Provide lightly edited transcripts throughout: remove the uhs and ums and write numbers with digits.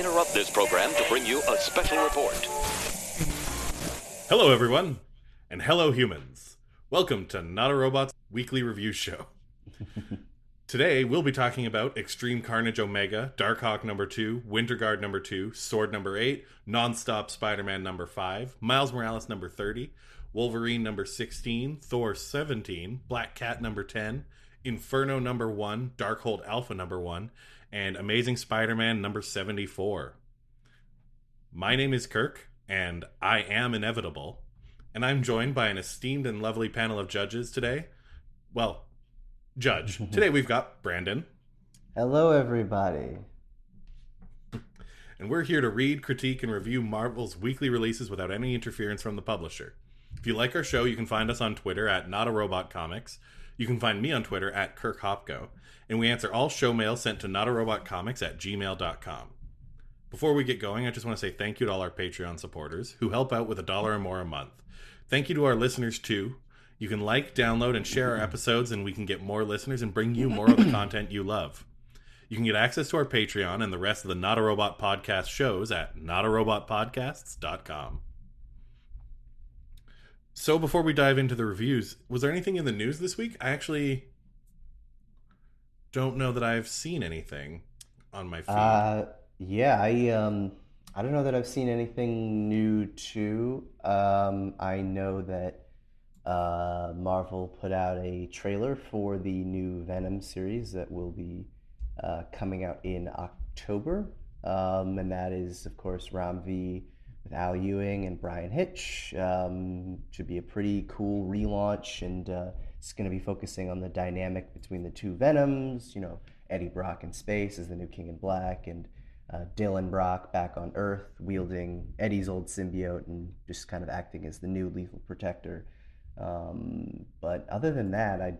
interrupt this program to bring you a special report. Hello, everyone, and hello, humans. Welcome to Not a Robot's weekly review show. Today, we'll be talking about Extreme Carnage Omega, Darkhawk number 2, Winter Guard number 2, Sword number 8, Nonstop Spider-Man number 5, Miles Morales number 30, Wolverine number 16, Thor 17, Black Cat number 10, Inferno number 1, Darkhold Alpha number 1, and Amazing Spider-Man number 74. My name is Kirk, and I am inevitable, and I'm joined by an esteemed and lovely panel of judges today. Well, Judge. Today we've got Brandon. Hello, everybody. And we're here to read, critique, and review Marvel's weekly releases without any interference from the publisher. If you like our show, you can find us on Twitter at NotARobotComics. You can find me on Twitter at KirkHopko. And we answer all show mail sent to notarobotcomics@gmail.com. Before we get going, I just want to say thank you to all our Patreon supporters who help out with $1 or more a month. Thank you to our listeners, too. You can like, download, and share our episodes, and we can get more listeners and bring you more of the content you love. You can get access to our Patreon and the rest of the Not a Robot podcast shows at notarobotpodcasts.com. So before we dive into the reviews, was there anything in the news this week? I actually don't know that I've seen anything on my feed. Yeah, I don't know that I've seen anything new too. I know that Marvel put out a trailer for the new Venom series that will be coming out in October, and that is, of course, Ram V with Al Ewing and Brian Hitch. Should be a pretty cool relaunch, and it's going to be focusing on the dynamic between the two Venoms. You know, Eddie Brock in space as the new King in Black, and Dylan Brock back on Earth wielding Eddie's old symbiote and just kind of acting as the new Lethal Protector. But other than that, I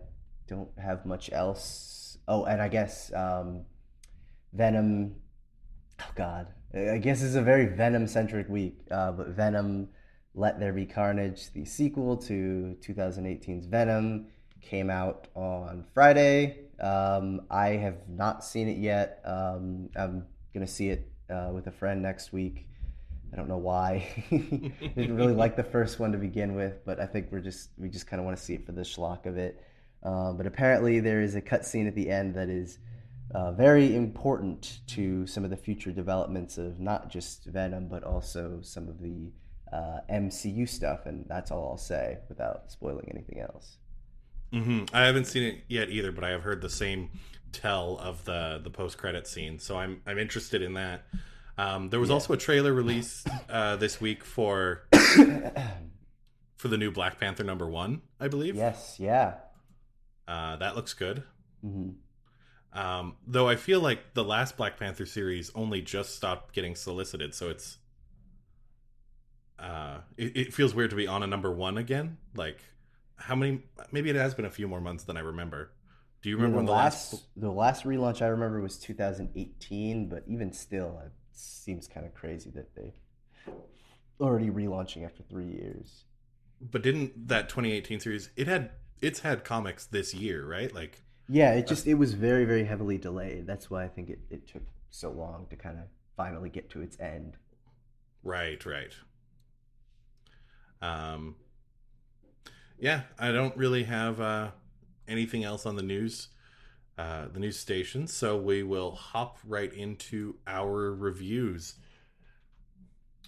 don't have much else. Oh, and I guess Venom. Oh God, I guess it's a very Venom-centric week. But Venom: Let There Be Carnage, the sequel to 2018's Venom, came out on Friday. I have not seen it yet. I'm gonna see it with a friend next week. I don't know why. Didn't really like the first one to begin with, but I think we just kind of want to see it for the schlock of it. But apparently there is a cutscene at the end that is very important to some of the future developments of not just Venom, but also some of the MCU stuff, and that's all I'll say without spoiling anything else. Mm-hmm. I haven't seen it yet either, but I have heard the same tell of the post-credit scene, so I'm interested in that. There was also a trailer released this week for the new Black Panther #1, I believe. Yes, yeah. That looks good. Mm-hmm. Though I feel like the last Black Panther series only just stopped getting solicited, so it's it feels weird to be on a #1 again. Like, how many? Maybe it has been a few more months than I remember. Do you remember when the last relaunch I remember was 2018, but even still, it seems kind of crazy that they already relaunching after 3 years. But didn't that 2018 series, it's had comics this year, right? Like, yeah, it was very, very heavily delayed. That's why I think it took so long to kind of finally get to its end. Right. Yeah, I don't really have anything else on the news station, so we will hop right into our reviews.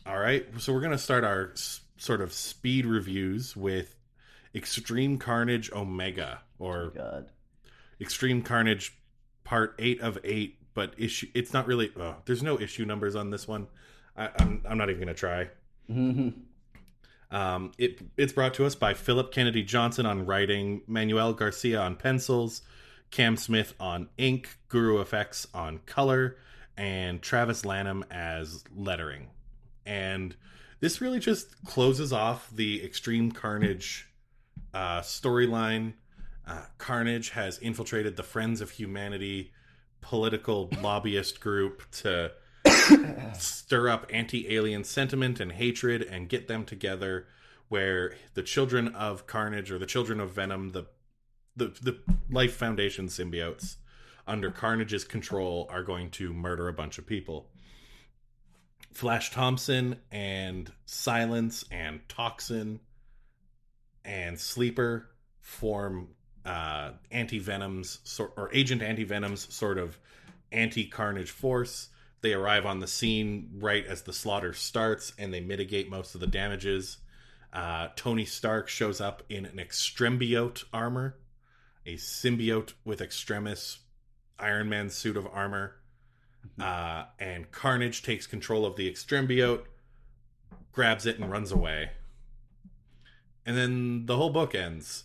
All right, so we're going to start our sort of speed reviews with Extreme Carnage Omega, or Extreme Carnage Part 8 of 8, but it's not really, there's no issue numbers on this one. I'm not even going to try. It's brought to us by Philip Kennedy Johnson on writing, Manuel Garcia on pencils, Cam Smith on ink, Guru Effects on color, and Travis Lanham as lettering. And this really just closes off the Extreme Carnage storyline. Carnage has infiltrated the Friends of Humanity political lobbyist group to stir up anti-alien sentiment and hatred and get them together, where the children of Carnage, or the children of Venom, the Life Foundation symbiotes under Carnage's control, are going to murder a bunch of people. Flash Thompson and Silence and Toxin and Sleeper form Anti-Venom's or Agent Anti-Venom's sort of anti-Carnage force. They arrive on the scene right as the slaughter starts, and they mitigate most of the damages. Tony Stark shows up in an extrembiote armor, a symbiote with extremis Iron Man suit of armor. And Carnage takes control of the extrembiote, grabs it, and runs away. And then the whole book ends.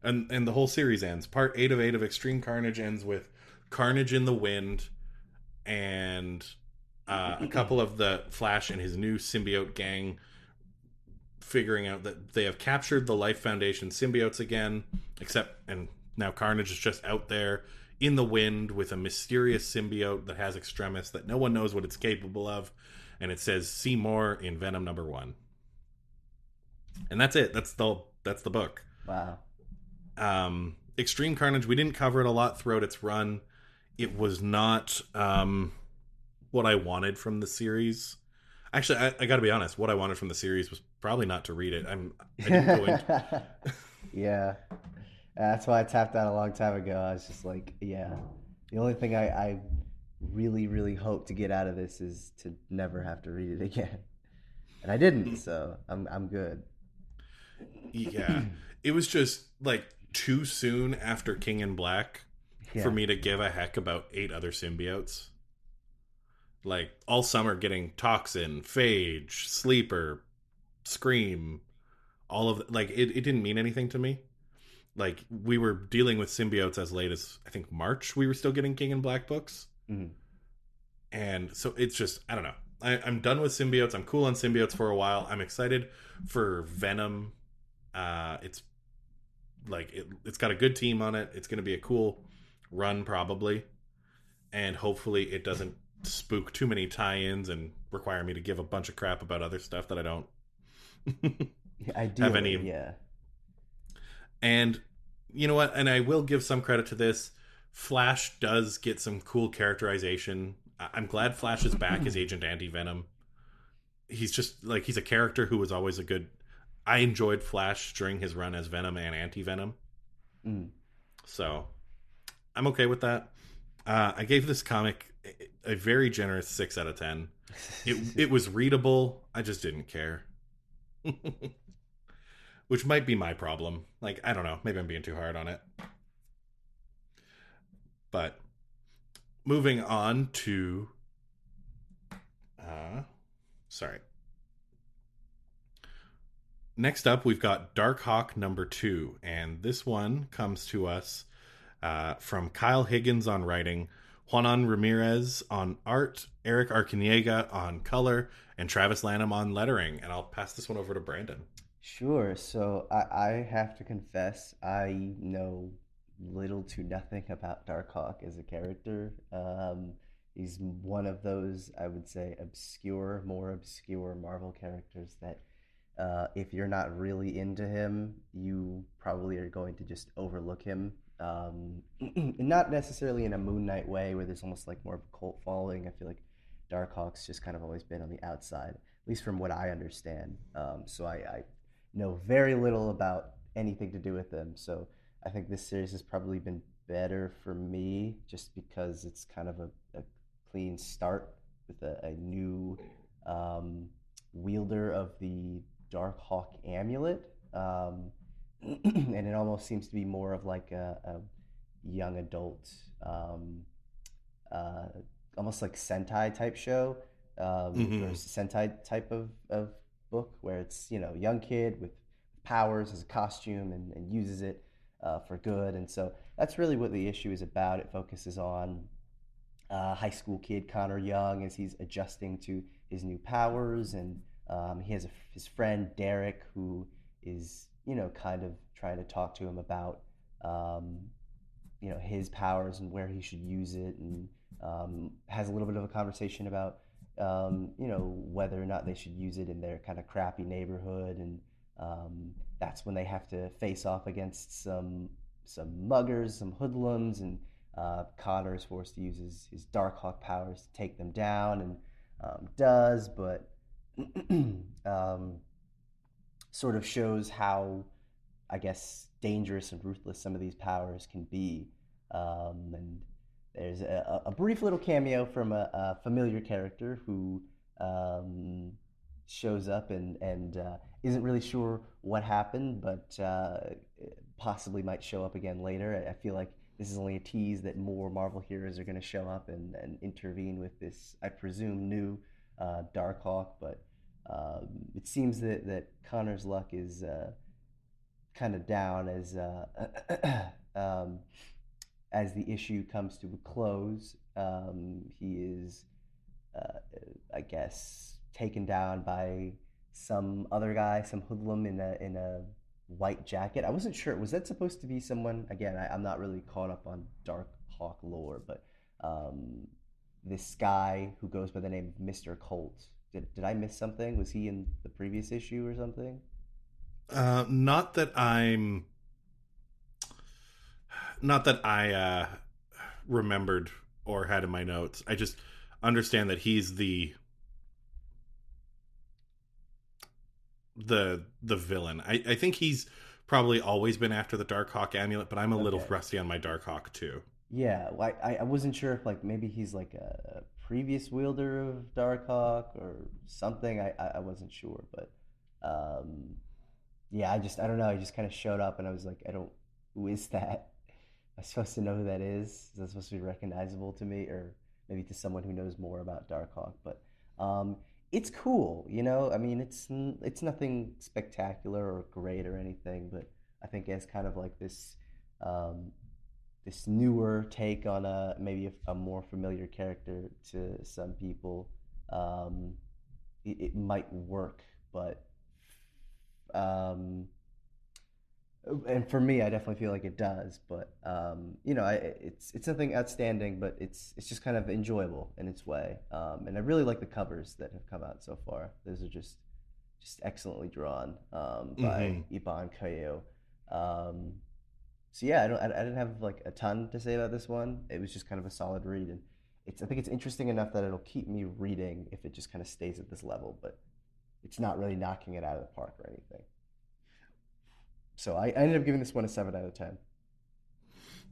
And the whole series ends. Part 8 of 8 of Extreme Carnage ends with Carnage in the wind and a couple of the Flash and his new symbiote gang figuring out that they have captured the Life Foundation symbiotes again, and now Carnage is just out there in the wind with a mysterious symbiote that has extremis that no one knows what it's capable of, and it says see more in Venom #1. And that's it. That's the book. Wow. Extreme Carnage, we didn't cover it a lot throughout its run. It was not what I wanted from the series. Actually, I got to be honest. What I wanted from the series was probably not to read it. I didn't go into... Yeah. That's why I tapped out a long time ago. I was just like, yeah. The only thing I really, really hope to get out of this is to never have to read it again. And I didn't, so I'm good. Yeah. It was just like too soon after King in Black for me to give a heck about 8 other symbiotes. Like all summer getting Toxin, Phage, Sleeper, Scream, all of like it didn't mean anything to me. Like we were dealing with symbiotes as late as I think March. We were still getting King in Black books. Mm-hmm. And so it's just, I don't know. I'm done with symbiotes. I'm cool on symbiotes for a while. I'm excited for Venom. It's like it's got a good team on it. It's going to be a cool run probably. And hopefully it doesn't spook too many tie-ins and require me to give a bunch of crap about other stuff that I don't have any. Yeah. And you know what? And I will give some credit to this. Flash does get some cool characterization. I'm glad Flash is back as Agent Anti-Venom. He's just like, he's a character who was always a good... I enjoyed Flash during his run as Venom and Anti-Venom. So I'm okay with that. I gave this comic a very generous 6 out of 10. It was readable. I just didn't care. Which might be my problem. Like, I don't know. Maybe I'm being too hard on it. But moving on to... sorry. Next up, we've got Darkhawk #2. And this one comes to us from Kyle Higgins on writing, Juanan Ramirez on art, Eric Arciniega on color, and Travis Lanham on lettering. And I'll pass this one over to Brandon. Sure. So I have to confess, I know little to nothing about Darkhawk as a character. He's one of those, I would say, more obscure Marvel characters that if you're not really into him, you probably are going to just overlook him. Not necessarily in a Moon Knight way where there's almost like more of a cult following. I feel like Darkhawk's just kind of always been on the outside, at least from what I understand. So I know very little about anything to do with them. So I think this series has probably been better for me just because it's kind of a clean start with a new wielder of the Darkhawk amulet. And it almost seems to be more of like a young adult, almost like Sentai type show, or Sentai type of book where it's, young kid with powers as a costume and uses it for good. And so that's really what the issue is about. It focuses on high school kid Connor Young as he's adjusting to his new powers, and he has his friend Derek who is kind of trying to talk to him about his powers and where he should use it, and has a little bit of a conversation about whether or not they should use it in their kind of crappy neighborhood, and that's when they have to face off against some muggers, some hoodlums, and Connor is forced to use his Darkhawk powers to take them down. And does, but um, sort of shows how, I guess, dangerous and ruthless some of these powers can be. And there's a brief little cameo from a familiar character who um, shows up and isn't really sure what happened, but possibly might show up again later. I feel like this is only a tease that more Marvel heroes are going to show up and intervene with this, I presume, new Darkhawk. But it seems that Connor's luck is kind of down um, as the issue comes to a close. He is, uh, I guess, taken down by some other guy, some hoodlum in a white jacket. I wasn't sure. Was that supposed to be someone? Again, I'm not really caught up on Dark Hawk lore, but um, this guy who goes by the name of Mr. Colt. Did I miss something? Was he in the previous issue or something? Not that I remembered or had in my notes. I just understand that he's the villain. I think he's probably always been after the Darkhawk amulet, but I'm a little Okay. rusty on my Darkhawk too. Yeah, well, I wasn't sure if like maybe he's like a previous wielder of Darkhawk or something. I wasn't sure, but um, yeah, I don't know. He just kind of showed up, and I was like, I don't. Who is that? Am I supposed to know who that is? Is that supposed to be recognizable to me, or maybe to someone who knows more about Darkhawk? But um, it's cool, you know. I mean, it's nothing spectacular or great or anything, but I think as kind of like um, this newer take on a maybe a more familiar character to some people, um, it might work, but um, and for me, I definitely feel like it does. But you know, it's nothing outstanding, but it's just kind of enjoyable in its way. And I really like the covers that have come out so far. Those are just excellently drawn by Mm-hmm. Iban Cayo. Um, so yeah, I didn't have like a ton to say about this one. It was just kind of a solid read, and I think it's interesting enough that it'll keep me reading if it just kind of stays at this level. But it's not really knocking it out of the park or anything. So I ended up giving this one a 7 out of 10.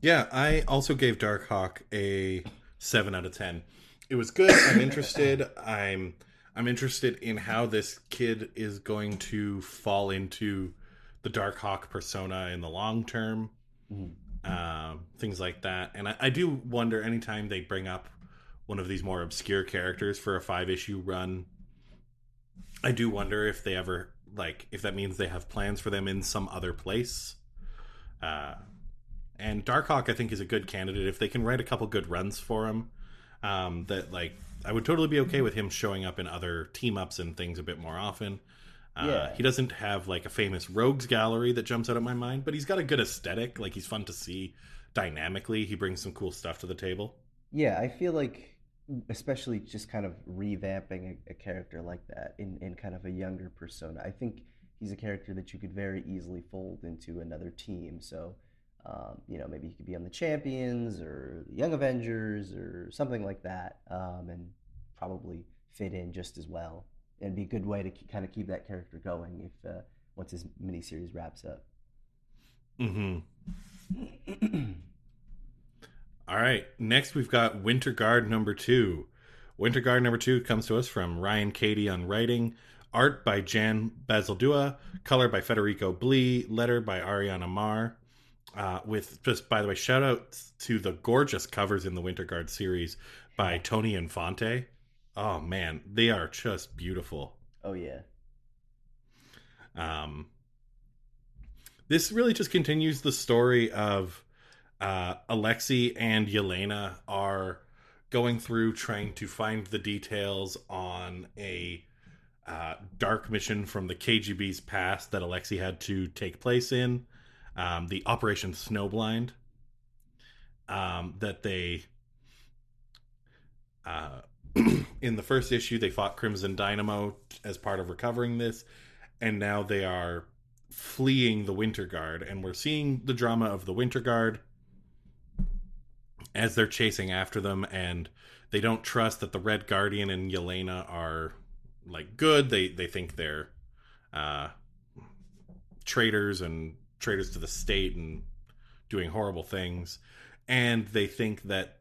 Yeah, I also gave Darkhawk a 7 out of 10. It was good. I'm interested. I'm interested in how this kid is going to fall into the Darkhawk persona in the long term. Mhm. Things like that. And I do wonder anytime they bring up one of these more obscure characters for a 5 issue run. I do wonder if they ever like if that means they have plans for them in some other place. Uh, and Darkhawk, I think, is a good candidate if they can write a couple good runs for him. That like I would totally be okay with him showing up in other team ups and things a bit more often. Yeah, He doesn't have like a famous rogues gallery that jumps out of my mind, but he's got a good aesthetic. Like he's fun to see dynamically. He brings some cool stuff to the table. yeah. I feel like, especially just kind of revamping a character like that in kind of a younger persona. I think he's a character that you could very easily fold into another team. So, you know, maybe he could be on the Champions or the Young Avengers or something like that, and probably fit in just as well. And be a good way to kind of keep that character going if once his miniseries wraps up. Mm-hmm. All right. Next, we've got Winter Guard number 2. Winter Guard number 2 comes to us from Ryan Cady on writing, art by Jan Bazaldua, color by Federico Blee, letter by Ariana Mar. With just, by the way, shout out to the gorgeous covers in the Winter Guard series by Tony Infante. Oh man, they are just beautiful. Oh yeah. Um, this really just continues the story of Alexei and Yelena are going through trying to find the details on a dark mission from the KGB's past that Alexei had to take place in, the Operation Snowblind. That they, uh, in the first issue, they fought Crimson Dynamo as part of recovering this, and now they are fleeing the Winter Guard, and we're seeing the drama of the Winter Guard as they're chasing after them, and they don't trust that the Red Guardian and Yelena are like good. They think they're uh, traitors and traitors to the state and doing horrible things, and they think that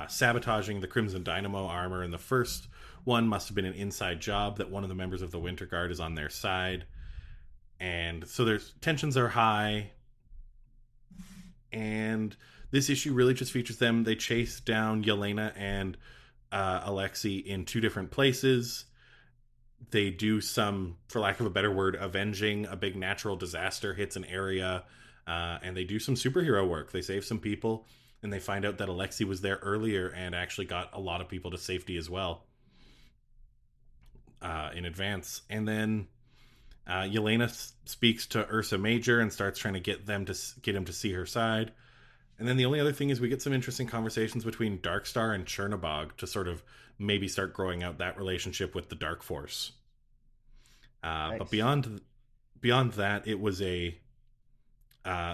sabotaging the Crimson Dynamo armor in the first one must have been an inside job, that one of the members of the Winter Guard is on their side, and so there's tensions are high. And this issue really just features them. They chase down Yelena and Alexei in two different places. They do some, for lack of a better word, avenging. A big natural disaster hits an area, and they do some superhero work. They save some people, and they find out that Alexei was there earlier and actually got a lot of people to safety as well in advance. And then Yelena speaks to Ursa Major and starts trying to get him to see her side. And then the only other thing is we get some interesting conversations between Darkstar and Chernabog to sort of maybe start growing out that relationship with the Dark Force. Nice. But beyond that, it was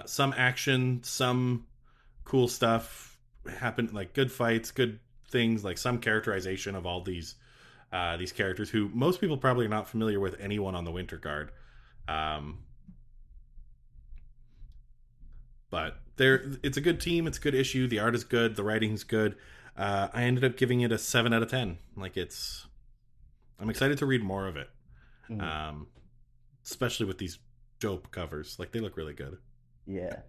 some action, some cool stuff happened, like good fights, good things, like some characterization of all these characters who most people probably are not familiar with anyone on the Winter Guard. But it's a good team. It's a good issue. The art is good. The writing's good. I ended up giving it a 7 out of 10. Like I'm excited to read more of it. Especially with these dope covers. Like they look really good. Yeah.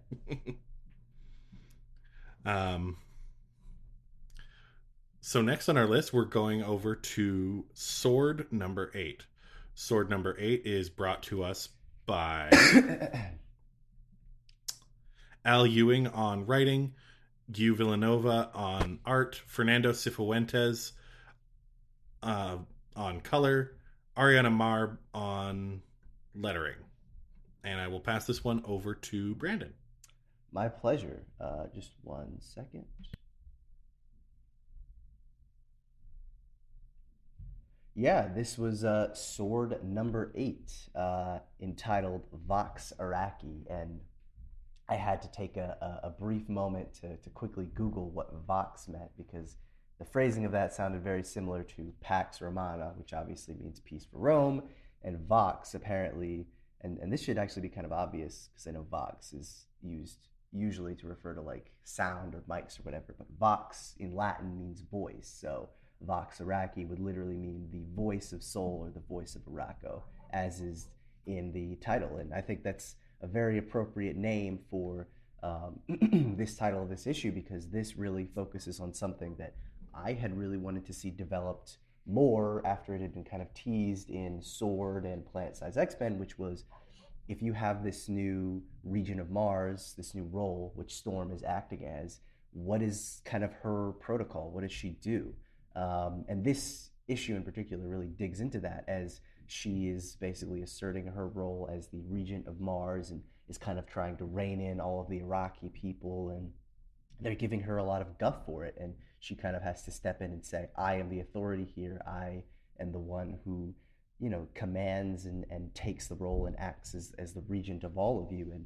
So next on our list, we're going over to Sword number 8. Sword number 8 is brought to us by Al Ewing on writing, Guy Villanova on art, Fernando Cifuentes on color, Ariana Marb on lettering. And I will pass this one over to Brandon. My pleasure. Just 1 second. Yeah, this was Sword number 8, entitled Vox Araki, and I had to take a brief moment to quickly Google what Vox meant, because the phrasing of that sounded very similar to Pax Romana, which obviously means peace for Rome, and Vox apparently, and this should actually be kind of obvious because I know Vox is used usually to refer to like sound or mics or whatever, but Vox in Latin means voice, so Vox Araki would literally mean the voice of Soul or the voice of Arako, as is in the title. And I think that's a very appropriate name for this title of this issue, because this really focuses on something that I had really wanted to see developed more after it had been kind of teased in Sword and Planet Size X-Men, which was, if you have this new region of Mars, this new role, which Storm is acting as, what is kind of her protocol? What does she do? And this issue in particular really digs into that, as she is basically asserting her role as the regent of Mars and is kind of trying to rein in all of the Iraqi people, and they're giving her a lot of guff for it, and she kind of has to step in and say, I am the authority here. I am the one who, commands and takes the role and acts as the regent of all of you. And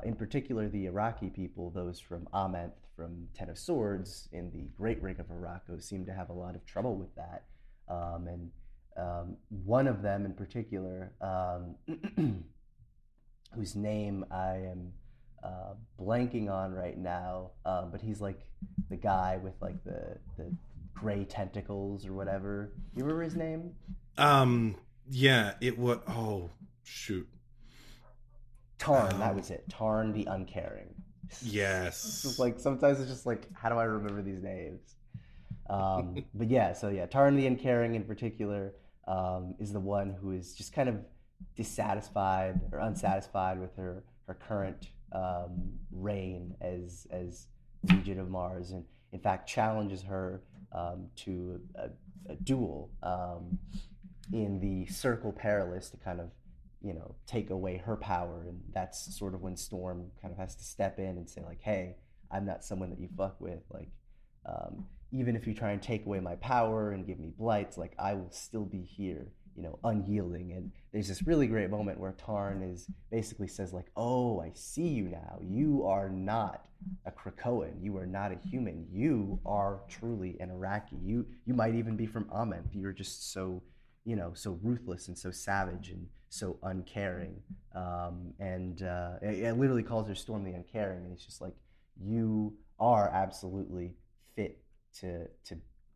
in particular, the Iraqi people, those from Amenth, from Ten of Swords, in the Great Ring of Araco, seem to have a lot of trouble with that. And one of them in particular, whose name I am blanking on right now, but he's like the guy with like the gray tentacles or whatever. You remember his name? Yeah, it was. Oh, shoot. Tarn, that was it. Tarn the Uncaring. Yes. It's just like, sometimes it's just like, how do I remember these names? But yeah, so yeah, Tarn the Uncaring in particular is the one who is just kind of dissatisfied or unsatisfied with her current reign as regent of Mars, and in fact challenges her to a duel in the Circle Perilous to kind of take away her power. And that's sort of when Storm kind of has to step in and say like, hey, I'm not someone that you fuck with, like even if you try and take away my power and give me blights, like I will still be here unyielding. And there's this really great moment where Tarn is basically says like, "Oh, I see you now. You are not a Krakoan. You are not a human. You are truly an Iraqi. You might even be from Amenth. You're just so so ruthless and so savage and so uncaring." And it literally calls her Storm the Uncaring, and it's just like, you are absolutely fit to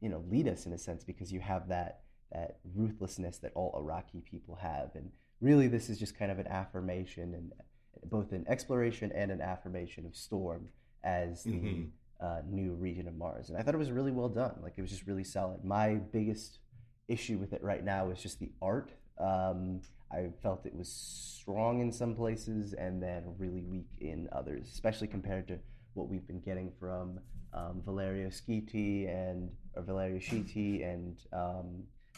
lead us in a sense, because you have that ruthlessness that all Iraqi people have. And really, this is just kind of an affirmation, and both an exploration and an affirmation of Storm as the new region of Mars. And I thought it was really well done. Like, it was just really solid. My biggest issue with it right now is just the art. I felt it was strong in some places and then really weak in others, especially compared to what we've been getting from Valerio Schiti and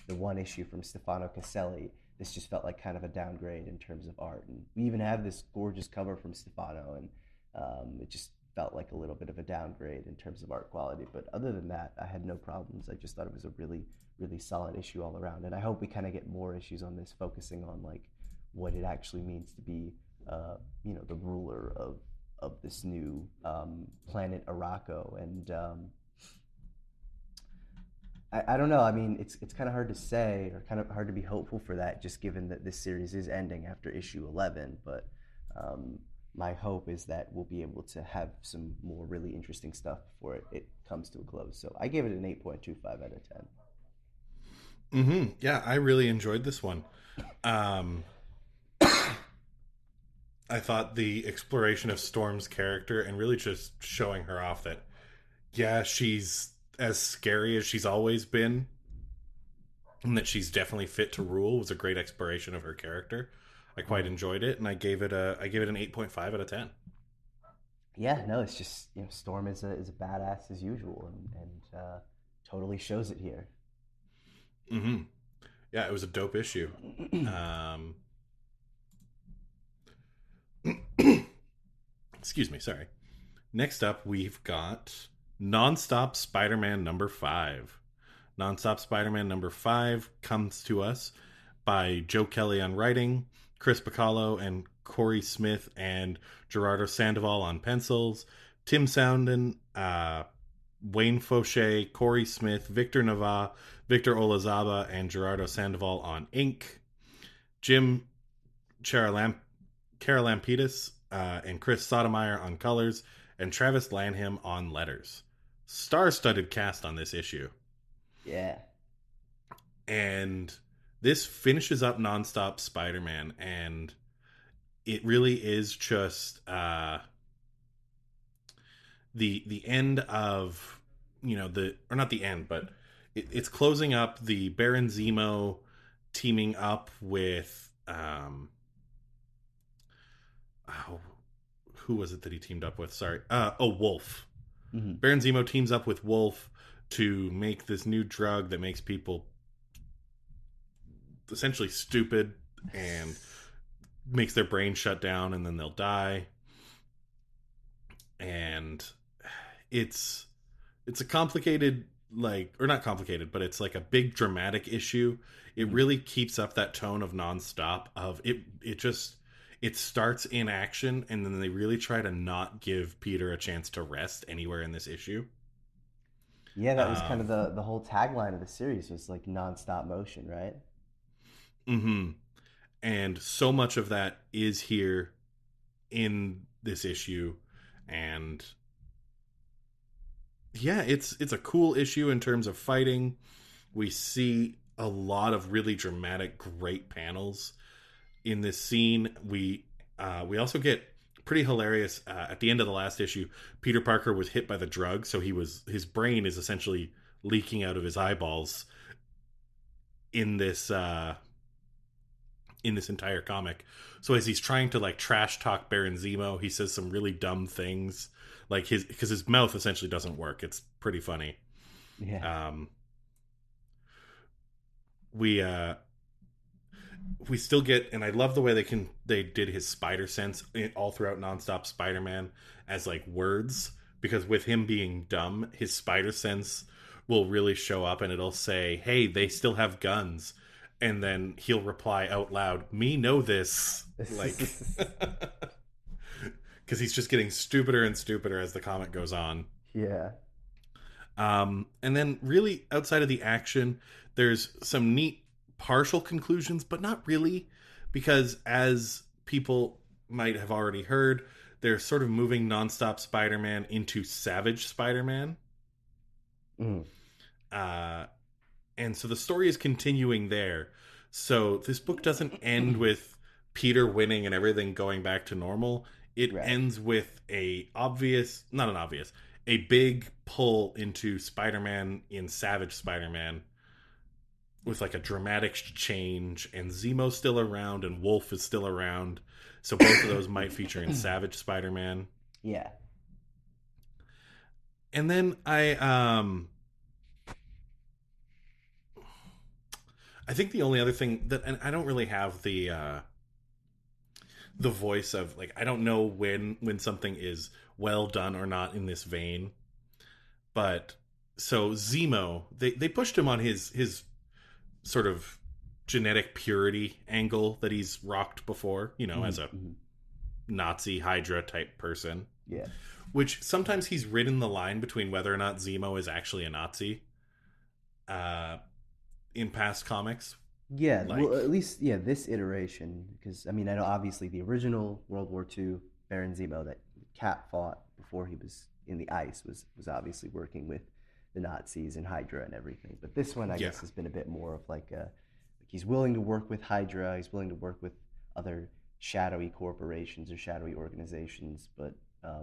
the one issue from Stefano Caselli. This just felt like kind of a downgrade in terms of art. And we even have this gorgeous cover from Stefano, and it just felt like a little bit of a downgrade in terms of art quality. But other than that, I had no problems. I just thought it was a really, really solid issue all around. And I hope we kind of get more issues on this, focusing on like what it actually means to be, the ruler of this new planet Araco. And I don't know. I mean, it's kind of hard to say, or kind of hard to be hopeful for that, just given that this series is ending after issue 11. But my hope is that we'll be able to have some more really interesting stuff before it comes to a close. So I gave it an 8.25 out of 10. Yeah, I really enjoyed this one. I thought the exploration of Storm's character and really just showing her off that, yeah, she's as scary as she's always been, and that she's definitely fit to rule, was a great exploration of her character. I quite enjoyed it, and I gave it an 8.5 out of 10. Yeah, no, it's just Storm is a badass as usual, and totally shows it here. Yeah, it was a dope issue. Excuse me, sorry. Next up, we've got Nonstop Spider-Man number 5. Nonstop Spider-Man number 5 comes to us by Joe Kelly on writing, Chris Bacallo and Corey Smith and Gerardo Sandoval on pencils, Tim Sounden, Wayne Fauché, Corey Smith, Victor Nava, Victor Olazaba, and Gerardo Sandoval on ink, Jim Charalampidis and Chris Sotomayor on colors, and Travis Lanham on letters. Star-studded cast on this issue. Yeah. And this finishes up Nonstop Spider-Man, and it really is just the end of, or not the end, but it's closing up the Baron Zemo teaming up with who was it that he teamed up with? Sorry. Wolf. Mm-hmm. Baron Zemo teams up with Wolf to make this new drug that makes people essentially stupid and makes their brain shut down, and then they'll die. And it's a complicated, or not complicated, but it's like a big dramatic issue. It really keeps up that tone of nonstop of it starts in action, and then they really try to not give Peter a chance to rest anywhere in this issue. Yeah, that was kind of the whole tagline of the series, was like nonstop motion, right? Mm-hmm. And so much of that is here in this issue. And yeah, it's a cool issue in terms of fighting. We see a lot of really dramatic, great panels in this scene. We also get pretty hilarious at the end of the last issue. Peter Parker was hit by the drug, so his brain is essentially leaking out of his eyeballs in this entire comic. So as he's trying to trash talk Baron Zemo, he says some really dumb things, because his mouth essentially doesn't work. It's pretty funny. Yeah. We still get, and I love the way they did his spider sense all throughout Nonstop Spider-Man as words, because with him being dumb, his spider sense will really show up, and it'll say, hey, they still have guns. and then he'll reply out loud, "Me know this," like, because he's just getting stupider and stupider as the comic goes on. Yeah. And then really outside of the action, there's some neat partial conclusions, but not really, because as people might have already heard, they're sort of moving Nonstop Spider-Man into Savage Spider-Man. Mm. And so the story is continuing there. So this book doesn't end with Peter winning and everything going back to normal. It Right. ends with a big pull into Spider-Man in Savage Spider-Man with like a dramatic change, and Zemo's still around and Wolf is still around. So both of those might feature in Savage Spider-Man. Yeah. And then I think the only other thing that, and I don't really have the voice of, like, I don't know when something is well done or not in this vein, but so Zemo, they pushed him on his sort of genetic purity angle that he's rocked before, as a Nazi Hydra type person. Yeah. Which sometimes he's ridden the line between whether or not Zemo is actually a Nazi. In past comics. Yeah, well, at least, yeah, this iteration, because, I mean, I know obviously the original World War II Baron Zemo that Cap fought before he was in the ice was obviously working with the Nazis and Hydra and everything. But this one, I guess, has been a bit more of like he's willing to work with Hydra, he's willing to work with other shadowy corporations or shadowy organizations, but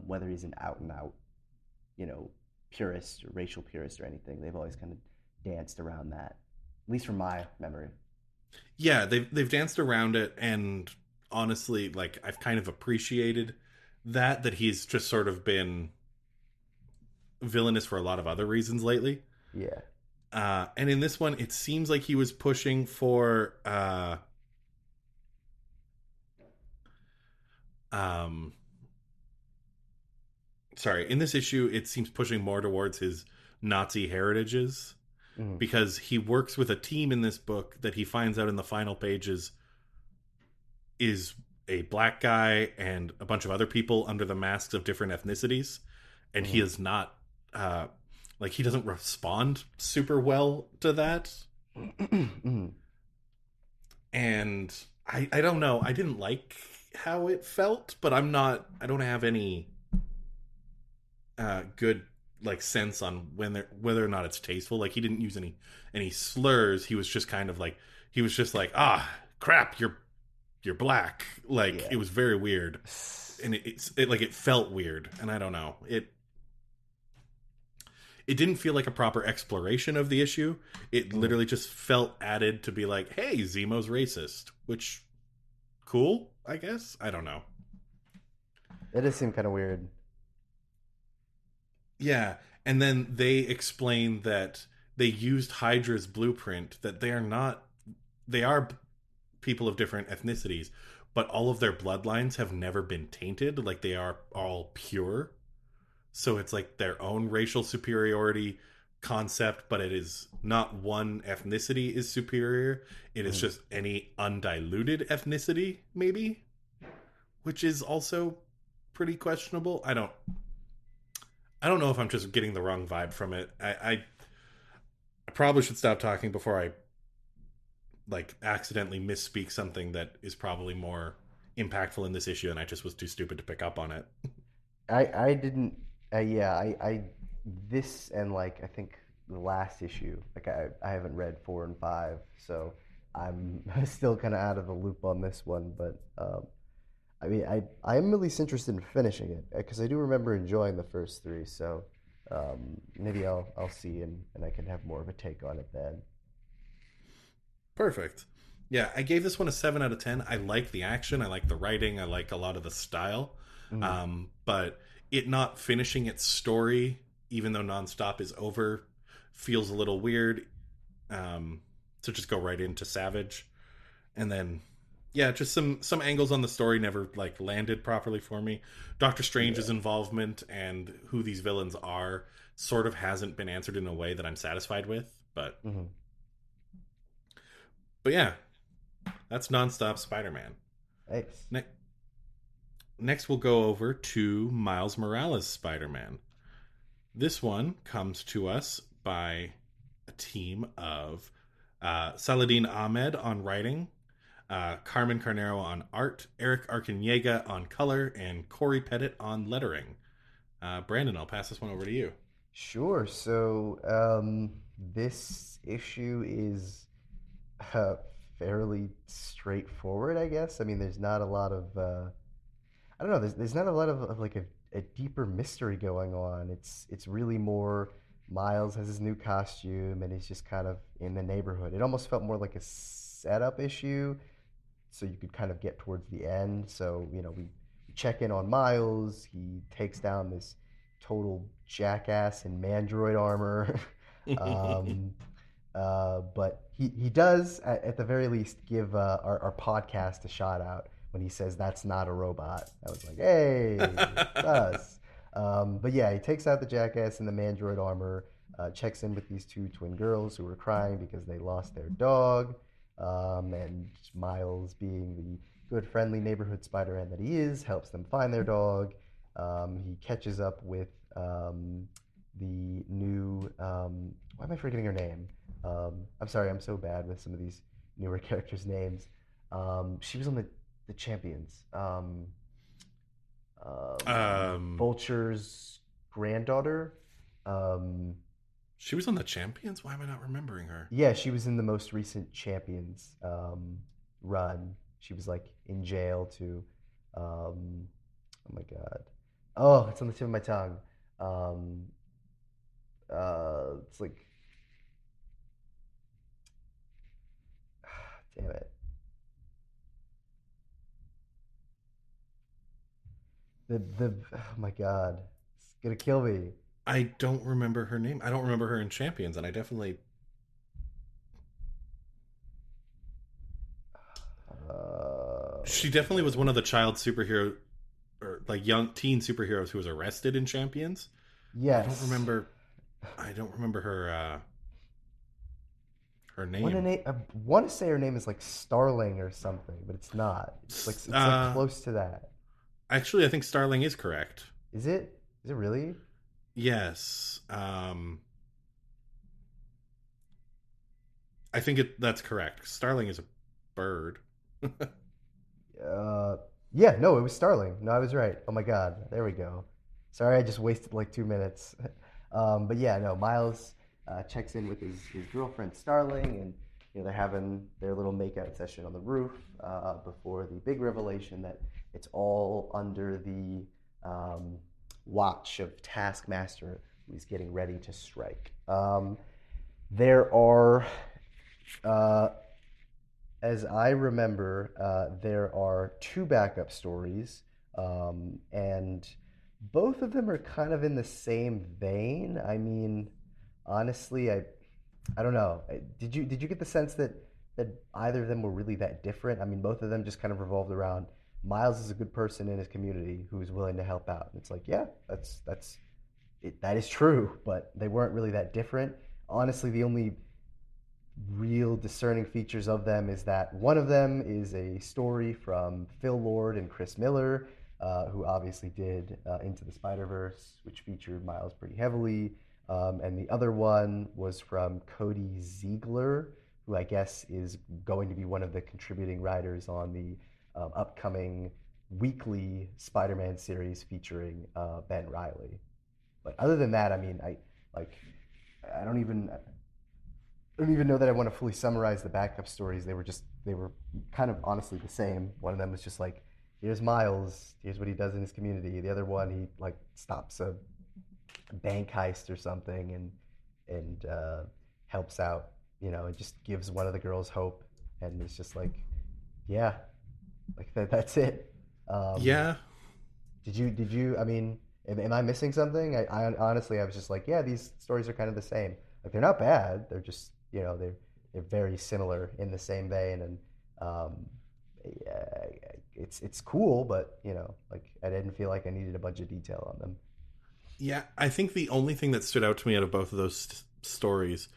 whether he's an out-and-out, purist or racial purist or anything, they've always kind of danced around that. At least from my memory. Yeah, they've danced around it, and honestly, like, I've kind of appreciated that he's just sort of been villainous for a lot of other reasons lately. Yeah. And in this one, it seems like he was pushing for in this issue, it seems pushing more towards his Nazi heritages. Because he works with a team in this book that he finds out in the final pages is a black guy and a bunch of other people under the masks of different ethnicities. And he is not, he doesn't respond super well to that. And I don't know. I didn't like how it felt, but I don't have any good sense on whether or not it's tasteful. Like, he didn't use any slurs. He was just kind of like, crap, you're black. Like, It was very weird, and it felt weird, and I don't know, it didn't feel like a proper exploration of the issue. It literally just felt added to be like, hey, Zemo's racist, which, cool, I guess. I don't know. It does seem kind of weird. Yeah, and then they explain that they used Hydra's blueprint, that they are people of different ethnicities, but all of their bloodlines have never been tainted. Like, they are all pure. So it's like their own racial superiority concept, but it is not one ethnicity is superior. It is just any undiluted ethnicity, maybe, which is also pretty questionable. I don't know if I'm just getting the wrong vibe from it. I probably should stop talking before I accidentally misspeak something that is probably more impactful in this issue, and I just was too stupid to pick up on it. I didn't. I this and I think the last issue. I haven't read 4 and 5, so I'm still kind of out of the loop on this one. But I mean, I am at least interested in finishing it because I do remember enjoying the first 3. So maybe I'll see and I can have more of a take on it then. Perfect. Yeah, I gave this one a 7 out of 10. I like the action, I like the writing, I like a lot of the style. But it not finishing its story, even though Nonstop is over, feels a little weird. To just go right into Savage, and then just some angles on the story never landed properly for me. Doctor Strange's involvement and who these villains are sort of hasn't been answered in a way that I'm satisfied with. But But yeah, that's nonstop Spider-Man. Nice. Ne- Next, we'll go over to Miles Morales' Spider-Man. This one comes to us by a team of Saladin Ahmed on writing, Carmen Carnero on art, Eric Arcaniega on color, and Corey Pettit on lettering. Brandon, I'll pass this one over to you. Sure. So this issue is uh, fairly straightforward, I guess. I mean, there's not a lot of I don't know. There's not a lot of like a deeper mystery going on. It's really more Miles has his new costume and he's just kind of in the neighborhood. It almost felt more like a setup issue, so you could kind of get towards the end. So we check in on Miles. He takes down this total jackass in mandroid armor. um, but he does at the very least give our podcast a shout out when he says that's not a robot. I was like, hey, it's us. But yeah, he takes out the jackass in the mandroid armor, checks in with these two twin girls who were crying because they lost their dog. And Miles, being the good, friendly neighborhood Spider-Man that he is, helps them find their dog. He catches up with the new. Why am I forgetting her name? I'm sorry, I'm so bad with some of these newer characters' names. She was on the Champions. um, Vulture's granddaughter. Um, she was on the Champions? Why am I not remembering her? yeah, she was in the most recent Champions run. She was like in jail too. Oh my god. Oh, it's on the tip of my tongue. Um, it's like, damn it. Oh my god, it's gonna kill me. I don't remember her name. I don't remember her in Champions, and I definitely. She definitely was one of the child superhero or like young teen superheroes who was arrested in Champions. But I don't Yes. remember. I don't remember her What a name. name! I want to say her name is like Starling or something, but it's not. It's like Uh, close to that. Actually, I think Starling is correct. Is it? Is it really? Yes. I think that's correct. Starling is a bird. Uh, yeah. No, it was Starling. No, I was right. Oh my God. There we go. Sorry, I just wasted like 2 minutes. But yeah, no. Miles checks in with his girlfriend Starling, and they're having their little makeout session on the roof before the big revelation that it's all under the um, watch of Taskmaster, who's getting ready to strike. There are, uh, as I remember, there are two backup stories, and both of them are kind of in the same vein. I mean, honestly, I don't know. Did you get the sense that either of them were really that different? I mean, both of them just kind of revolved around Miles is a good person in his community who is willing to help out. And it's like, yeah, that is true, but they weren't really that different. Honestly, the only real discerning features of them is that one of them is a story from Phil Lord and Chris Miller, who obviously did Into the Spider Verse, which featured Miles pretty heavily. And the other one was from Cody Ziegler, who I guess is going to be one of the contributing writers on the upcoming weekly Spider-Man series featuring Ben Riley. But other than that, I mean, like I don't even know that I want to fully summarize the backup stories. They were kind of honestly the same. One of them was just like, here's Miles, here's what he does in his community. The other one, he like stops a bank heist or something and helps out, and just gives one of the girls hope. And it's just like, yeah, like that's it. Um, Yeah, did you? I mean, am I missing something? I honestly, I was just like, yeah, these stories are kind of the same. Like they're not bad. They're just they're very similar in the same vein, and um, yeah, it's cool, but like I didn't feel like I needed a bunch of detail on them. yeah. I think the only thing that stood out to me out of both of those stories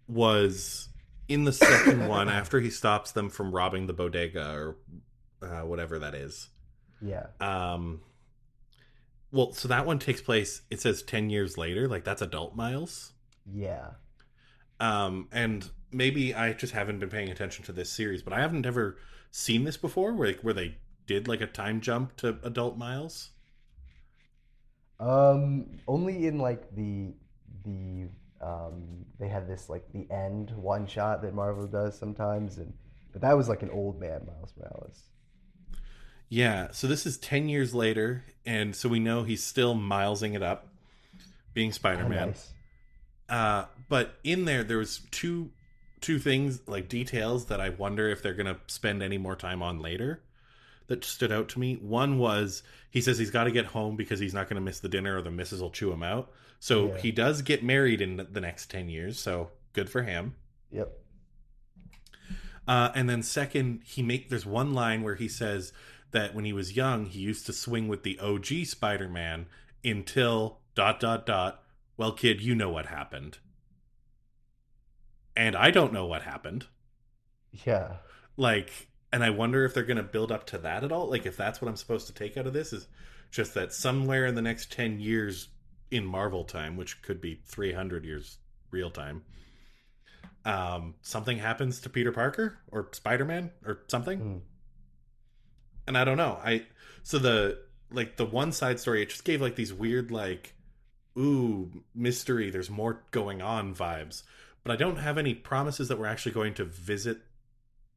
was in the second one, after he stops them from robbing the bodega or whatever that is. Yeah. Well, so that one takes place, it says 10 years later. Like, that's adult Miles. Yeah. And maybe I just haven't been paying attention to this series, but I haven't ever seen this before where they did like a time jump to adult Miles. Only in like the they had this like the end one shot that Marvel does sometimes, and but that was like an old man Miles Morales. Yeah, so this is 10 years later, and so we know he's still milesing it up, being Oh, Spider-Man. nice. But in there was two things, like details, that I wonder if they're going to spend any more time on later that stood out to me. One was he says he's got to get home because he's not going to miss the dinner or the missus will chew him out. So Yeah. he does get married in the next 10 years, so good for him. Yep. And then second, there's one line where he says that when he was young, he used to swing with the OG Spider-Man until ... Well, kid, you know what happened. And I don't know what happened. Yeah. Like, and I wonder if they're going to build up to that at all. Like, if that's what I'm supposed to take out of this, is just that somewhere in the next 10 years in Marvel time, which could be 300 years real time, something happens to Peter Parker or Spider-Man or something. Mm. And I don't know. So the one side story, it just gave like these weird, like, ooh, mystery, there's more going on vibes. But I don't have any promises that we're actually going to visit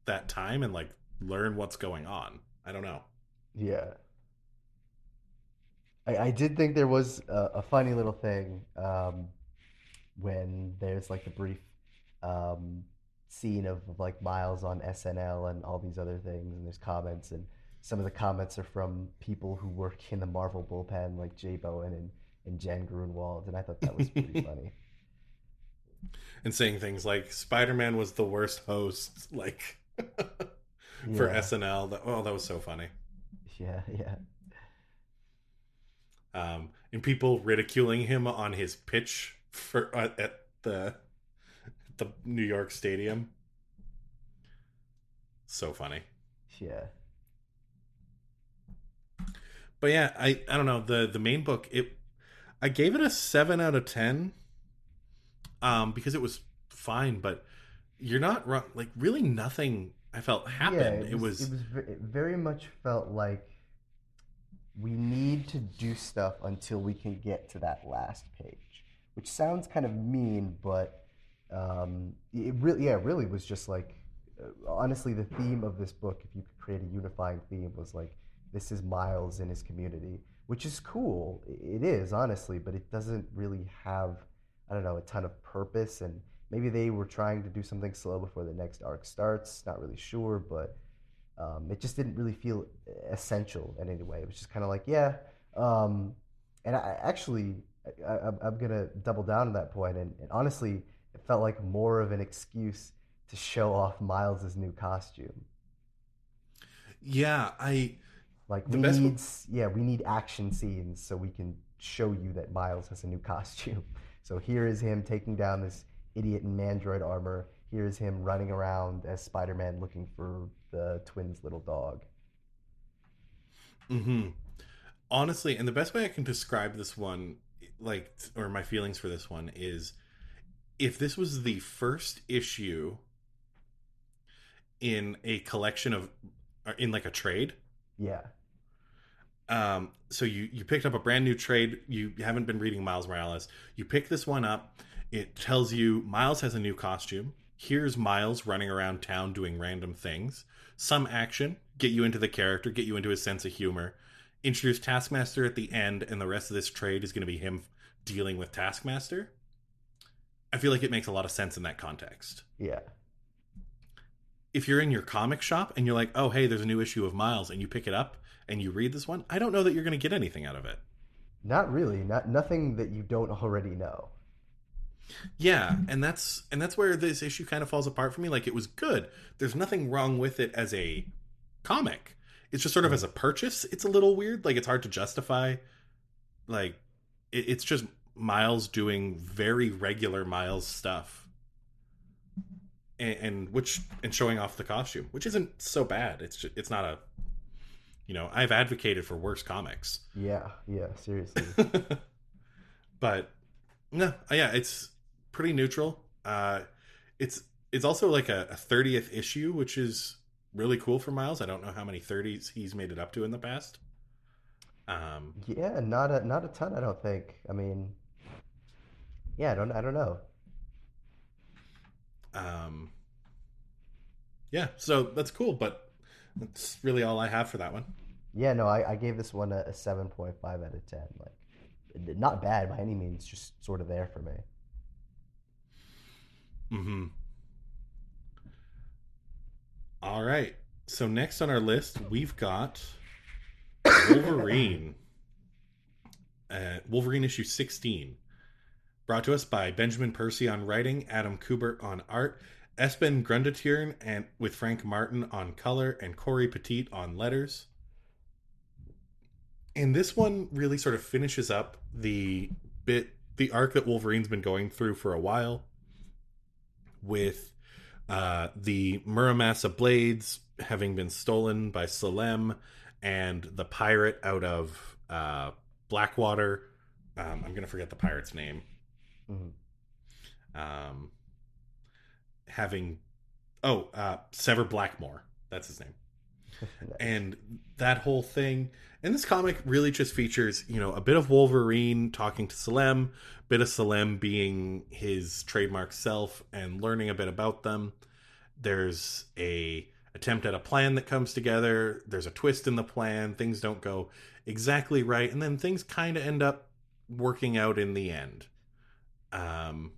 that time and like learn what's going on. I don't know. Yeah. I did think there was a funny little thing when there's like the brief um, scene of like Miles on SNL and all these other things, and there's comments, and some of the comments are from people who work in the Marvel bullpen, like Jay Bowen and Jen Grunwald, and I thought that was pretty funny. And saying things like Spider-Man was the worst host, like for Yeah, SNL. That was so funny. yeah, yeah, And people ridiculing him on his pitch for at the New York Stadium. So funny. yeah. But yeah, I don't know, the main book, I gave it a 7 out of 10 because it was fine, but you're not wrong. Like, really nothing I felt Yeah, happened. it very much felt like we need to do stuff until we can get to that last page, which sounds kind of mean, but it really, yeah, it really was just like, honestly, the theme of this book, if you could create a unifying theme, was like, this is Miles in his community, which is cool. It is, honestly, but it doesn't really have, I don't know, a ton of purpose. And maybe they were trying to do something slow before the next arc starts. Not really sure, but it just didn't really feel essential in any way. It was just kind of like, yeah. And I actually, I'm gonna double down on that point. And honestly, it felt like more of an excuse to show off Miles's new costume. Yeah, Like the best we need action scenes so we can show you that Miles has a new costume. So here is him taking down this idiot in Mandroid armor. Here is him running around as Spider-Man looking for the twins' little dog. Mm-hmm. Honestly, and the best way I can describe this one, like, or my feelings for this one, is if this was the first issue in a collection of, in like a trade. Yeah. So you picked up a brand new trade. You haven't been reading Miles Morales. You pick this one up. It tells you Miles has a new costume. Here's Miles running around town doing random things. Some action, get you into the character, get you into his sense of humor. Introduce Taskmaster at the end, and the rest of this trade is going to be him dealing with Taskmaster. I feel like it makes a lot of sense in that context. Yeah. If you're in your comic shop and you're like, oh, hey, there's a new issue of Miles, and you pick it up and you read this one, I don't know that you're going to get anything out of it. Not really. Nothing that you don't already know. Yeah, and that's where this issue kind of falls apart for me. Like, it was good. There's nothing wrong with it as a comic. It's just sort of as a purchase, it's a little weird. Like, it's hard to justify. Like, it's just Miles doing very regular Miles stuff. and showing off the costume, which isn't so bad. It's not a, I've advocated for worse comics. Yeah, yeah, seriously. But no, yeah, it's pretty neutral. It's it's also like a 30th issue, which is really cool for Miles. I don't know how many 30s he's made it up to in the past. Um, Yeah, not a ton, I don't think. I mean, yeah, I don't know. um, yeah, so that's cool, but that's really all I have for that one. Yeah, no, I gave this one a 7.5 out of 10. Like, not bad by any means, just sort of there for me. Hmm. All right. So next on our list, we've got Wolverine. Wolverine issue 16. Brought to us by Benjamin Percy on writing, Adam Kubert on art, Espen Grundetiern and with Frank Martin on color, and Corey Petit on letters. And this one really sort of finishes up the arc that Wolverine's been going through for a while, with the Muramasa blades having been stolen by Salem, and the pirate out of Blackwater. I'm going to forget the pirate's name. Mhm. Um, having Sever Blackmore. That's his name. Nice. And that whole thing. And this comic really just features, a bit of Wolverine talking to Salem, a bit of Salem being his trademark self and learning a bit about them. There's a attempt at a plan that comes together. There's a twist in the plan. Things don't go exactly right, and then things kind of end up working out in the end. Um,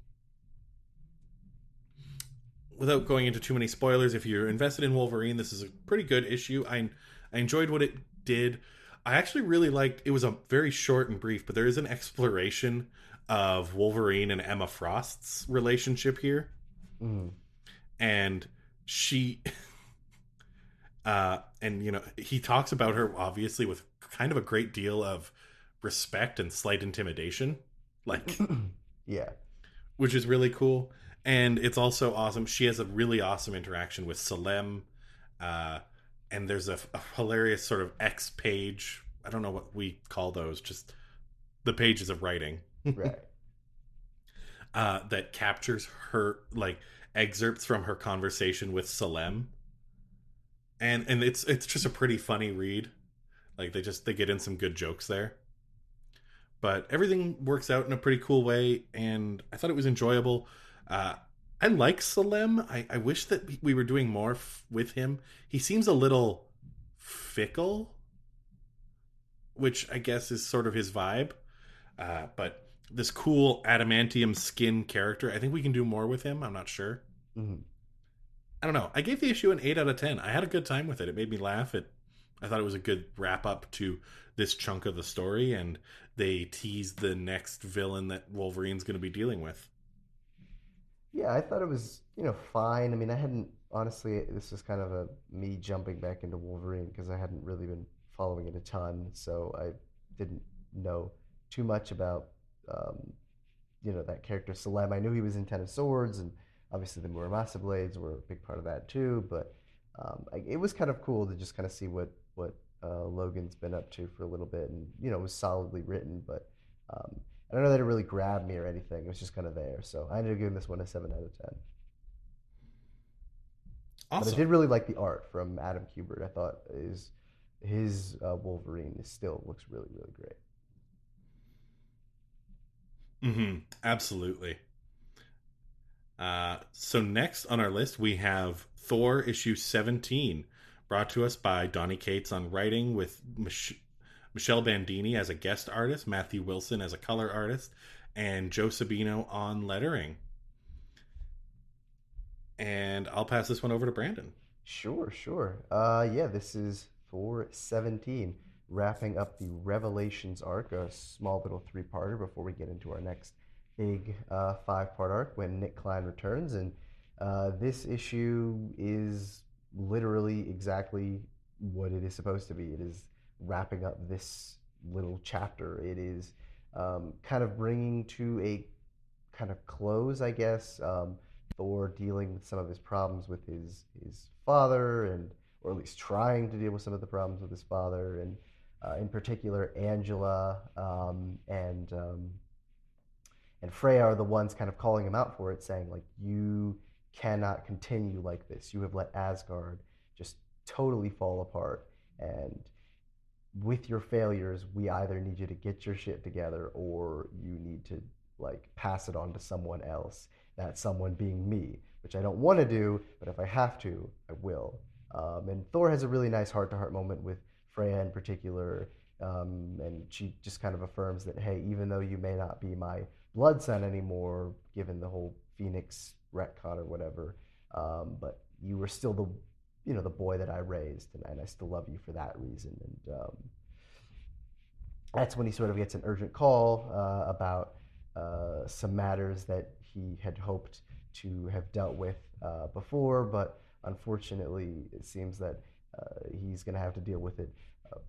without going into too many spoilers, if you're invested in Wolverine, this is a pretty good issue. I enjoyed what it did. I actually really liked. It was a very short and brief, but there is an exploration of Wolverine and Emma Frost's relationship here, Mhm. and she, and he talks about her obviously with kind of a great deal of respect and slight intimidation, like, Yeah. which is really cool. And it's also awesome. She has a really awesome interaction with Salem. Uh, and there's a hilarious sort of X page. I don't know what we call those, just the pages of writing Right. that captures her, like, excerpts from her conversation with Salem. And it's just a pretty funny read. Like, they get in some good jokes there. But everything works out in a pretty cool way, and I thought it was enjoyable. Uh, I like Salem. I wish that we were doing more with him. He seems a little fickle, which I guess is sort of his vibe. But this cool adamantium skin character, I think we can do more with him. I'm not sure. Mhm. I don't know. I gave the issue an 8 out of 10. I had a good time with it. It made me laugh. I thought it was a good wrap up to this chunk of the story, and they teased the next villain that Wolverine's going to be dealing with. Yeah, I thought it was, fine. I mean, I hadn't honestly. This was kind of a me jumping back into Wolverine because I hadn't really been following it a ton, so I didn't know too much about, um, that character Salem. I knew he was in Ten of Swords, and obviously the Muramasa Blades were a big part of that too. But it was kind of cool to just kind of see what Logan's been up to for a little bit, and it was solidly written, but um, I don't know that it really grabbed me or anything. It was just kind of there, so I ended up giving this one a 7 out of 10. But I Awesome. did really like the art from Adam Kubert. I thought his Wolverine still looks really really great. Absolutely. So next on our list, we have Thor issue 17, brought to us by Donny Cates on writing, with Michelle Bandini as a guest artist, Matthew Wilson as a color artist, and Joe Sabino on lettering. And I'll pass this one over to Brandon. Sure, sure. Yeah, this is Thor 17, wrapping up the Revelations arc, a small little three-parter before we get into our next big five-part arc when Nick Klein returns. And this issue is literally exactly what it is supposed to be. It is wrapping up this little chapter. It is kind of bringing to a kind of close, I guess, Thor dealing with some of his problems with his father, and or at least trying to deal with some of the problems with his father, and in particular, Angela and Freya are the ones kind of calling him out for it, saying like, you cannot continue like this. You have let Asgard just totally fall apart, and with your failures, we either need you to get your shit together or you need to like pass it on to someone else. That someone being me, which I don't want to do, but if I have to, I will. And Thor has a really nice heart-to-heart moment with Freya in particular, and she just kind of affirms that, hey, even though you may not be my blood son anymore, given the whole Phoenix retcon or whatever, but you were still the boy that I raised, and I still love you for that reason. And that's when he sort of gets an urgent call about some matters that he had hoped to have dealt with before, but unfortunately, it seems that he's going to have to deal with it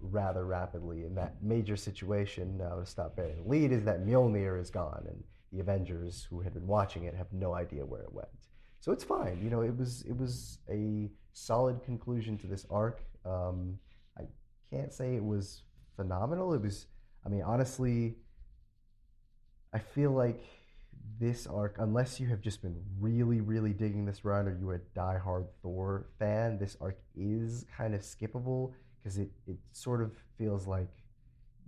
rather rapidly. And that major situation, to stop bearing the lead, is that Mjolnir is gone, and the Avengers who had been watching it have no idea where it went. So it's fine. It was a solid conclusion to this arc. I can't say it was phenomenal. It was, I mean, honestly, I feel like this arc, unless you have just been really, really digging this run or you're a diehard Thor fan, this arc is kind of skippable because it sort of feels like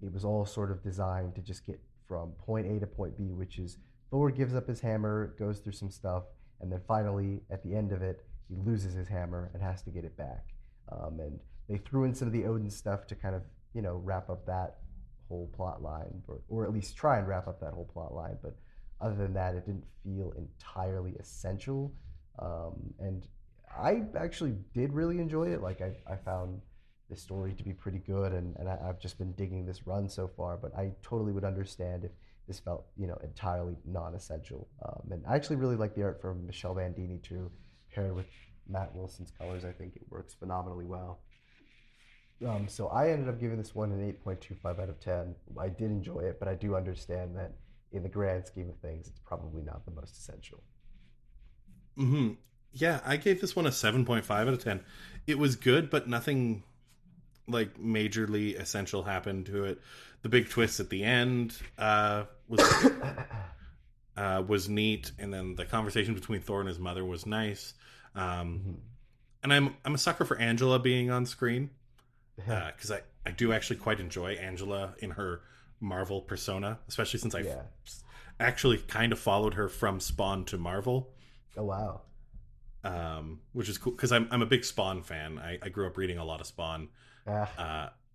it was all sort of designed to just get from point A to point B, which is Thor gives up his hammer, goes through some stuff, and then finally, at the end of it, he loses his hammer and has to get it back. And they threw in some of the Odin stuff to kind of, wrap up that whole plot line, or at least try and wrap up that whole plot line. But other than that, it didn't feel entirely essential. And I actually did really enjoy it. Like, I found the story to be pretty good, and I've just been digging this run so far. But I totally would understand if this felt, entirely non-essential. And I actually really like the art from Michelle Bandini too, paired with Matt Wilson's colors. I think it works phenomenally well. So I ended up giving this one an 8.25 out of 10. I did enjoy it, but I do understand that in the grand scheme of things, it's probably not the most essential. Yeah, I gave this one a 7.5 out of 10. It was good, but nothing like majorly essential happened to it. The big twist at the end was neat, and then the conversation between Thor and his mother was nice. And I'm a sucker for Angela being on screen because I do actually quite enjoy Angela in her Marvel persona, especially since I actually kind of followed her from Spawn to Marvel. Oh wow. Which is cool because I'm a big Spawn fan. I grew up reading a lot of Spawn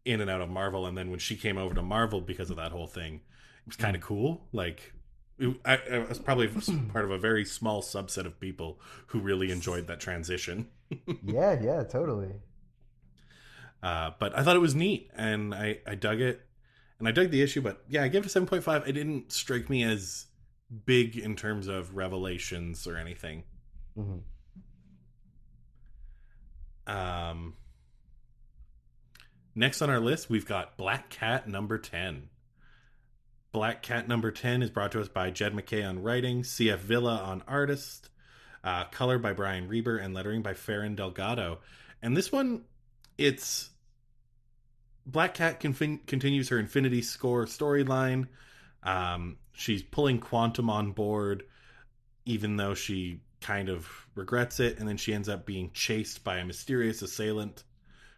in and out of Marvel, and then when she came over to Marvel because of that whole thing, it was kind of cool. Like I was probably part of a very small subset of people who really enjoyed that transition. Yeah, totally. But I thought it was neat, and I dug it, and I dug the issue. But yeah, I gave it a 7.5. It didn't strike me as big in terms of revelations or anything. Next on our list, we've got Black Cat number 10. Black Cat number 10 is brought to us by Jed McKay on writing, CF Villa on artist, color by Brian Reber, and lettering by Farron Delgado. And this one, it's Black Cat continues her Infinity Score storyline. She's pulling Quantum on board, even though she kind of regrets it, and then she ends up being chased by a mysterious assailant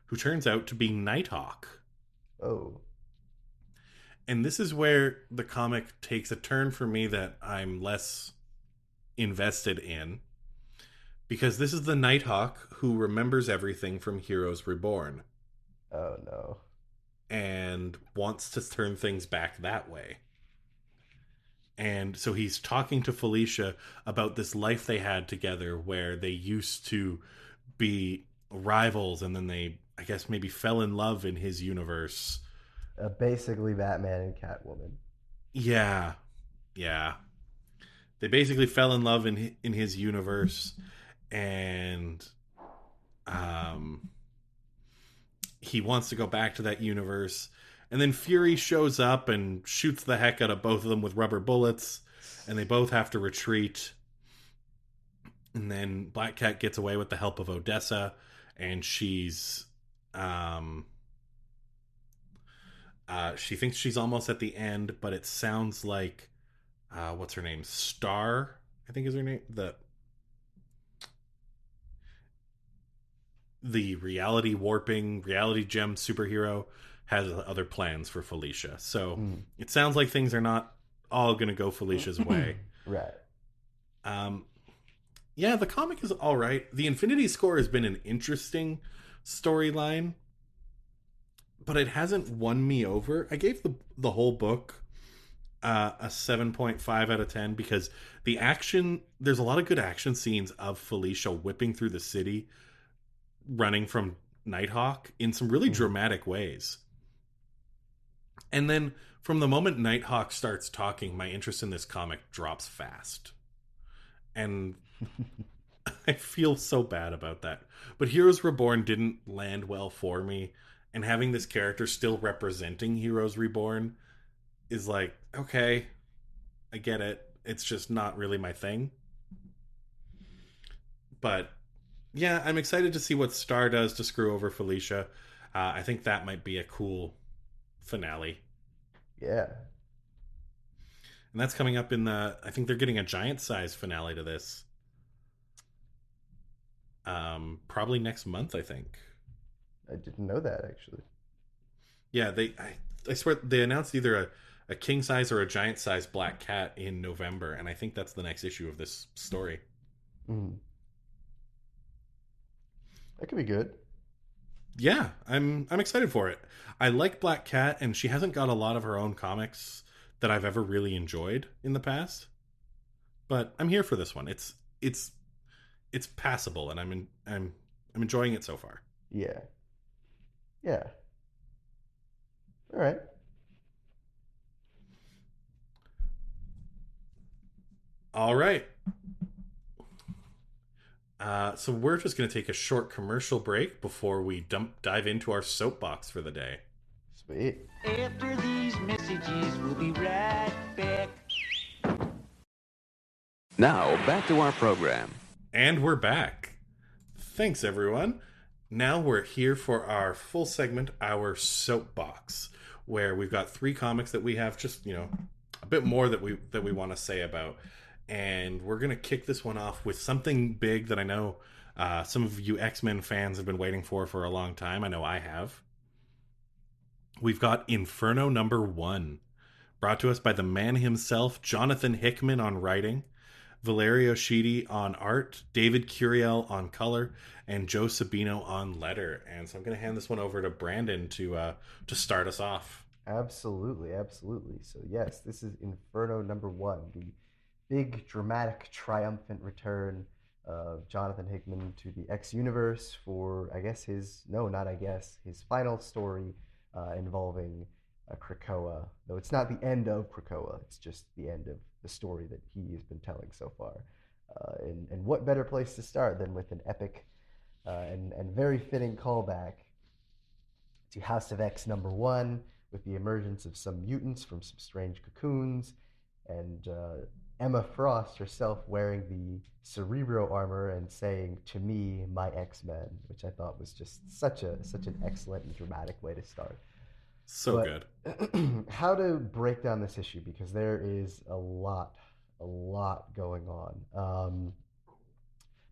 who turns out to be Nighthawk. Oh. And this is where the comic takes a turn for me that I'm less invested in, because this is the Nighthawk who remembers everything from Heroes Reborn. Oh no. And wants to turn things back that way. And so he's talking to Felicia about this life they had together where they used to be rivals, and then they, I guess, maybe fell in love in his universe. Basically Batman and Catwoman. Yeah. They basically fell in love in his universe, and he wants to go back to that universe. And then Fury shows up and shoots the heck out of both of them with rubber bullets, and they both have to retreat. And then Black Cat gets away with the help of Odessa, and um, she thinks she's almost at the end, but it sounds like what's her name? Star, I think is her name. The reality warping, reality gem superhero has other plans for Felicia. So Mm. it sounds like things are not all going to go Felicia's way. Right. Um, yeah, the comic is all right. The Infinity Score has been an interesting storyline, but it hasn't won me over. I gave the whole book a 7.5 out of 10 because the action, there's a lot of good action scenes of Felicia whipping through the city, running from Nighthawk in some really dramatic ways. And then from the moment Nighthawk starts talking, my interest in this comic drops fast. And I feel so bad about that. But Heroes Reborn didn't land well for me. And having this character still representing Heroes Reborn is like, okay, I get it. It's just not really my thing. But yeah, I'm excited to see what Star does to screw over Felicia. I think that might be a cool finale. Yeah. And that's coming up in I think they're getting a giant size finale to this. Probably next month, I think. I didn't know that actually. Yeah, I swear they announced either a king size or a giant size Black Cat in November, and I think that's the next issue of this story. Mm. That could be good. Yeah, I'm excited for it. I like Black Cat, and she hasn't got a lot of her own comics that I've ever really enjoyed in the past. But I'm here for this one. It's passable, and I'm enjoying it so far. Yeah. Yeah. All right. All right. So we're just going to take a short commercial break before we dive into our soapbox for the day. Sweet. After these messages, we'll be right back. Now, back to our program. And we're back. Thanks, everyone. Now we're here for our full segment, our soapbox, where we've got 3 comics that we have just, a bit more that we want to say about. And we're going to kick this one off with something big that I know some of you X-Men fans have been waiting for a long time. I know I have. We've got Inferno #1, brought to us by the man himself, Jonathan Hickman on writing, Valerio Schiti on art, David Curiel on color, and Joe Sabino on letter. And so I'm going to hand this one over to Brandon to start us off. Absolutely, absolutely. So yes, this is Inferno #1, the big, dramatic, triumphant return of Jonathan Hickman to the X universe for, his final story involving Krakoa. Though it's not the end of Krakoa, it's just the end of the story that he has been telling so far. And what better place to start than with an epic and very fitting callback to House of X #1, with the emergence of some mutants from some strange cocoons, and Emma Frost herself wearing the Cerebro armor and saying, "To me, my X-Men," which I thought was just such an excellent and dramatic way to start. So good. How to break down this issue, because there is a lot going on.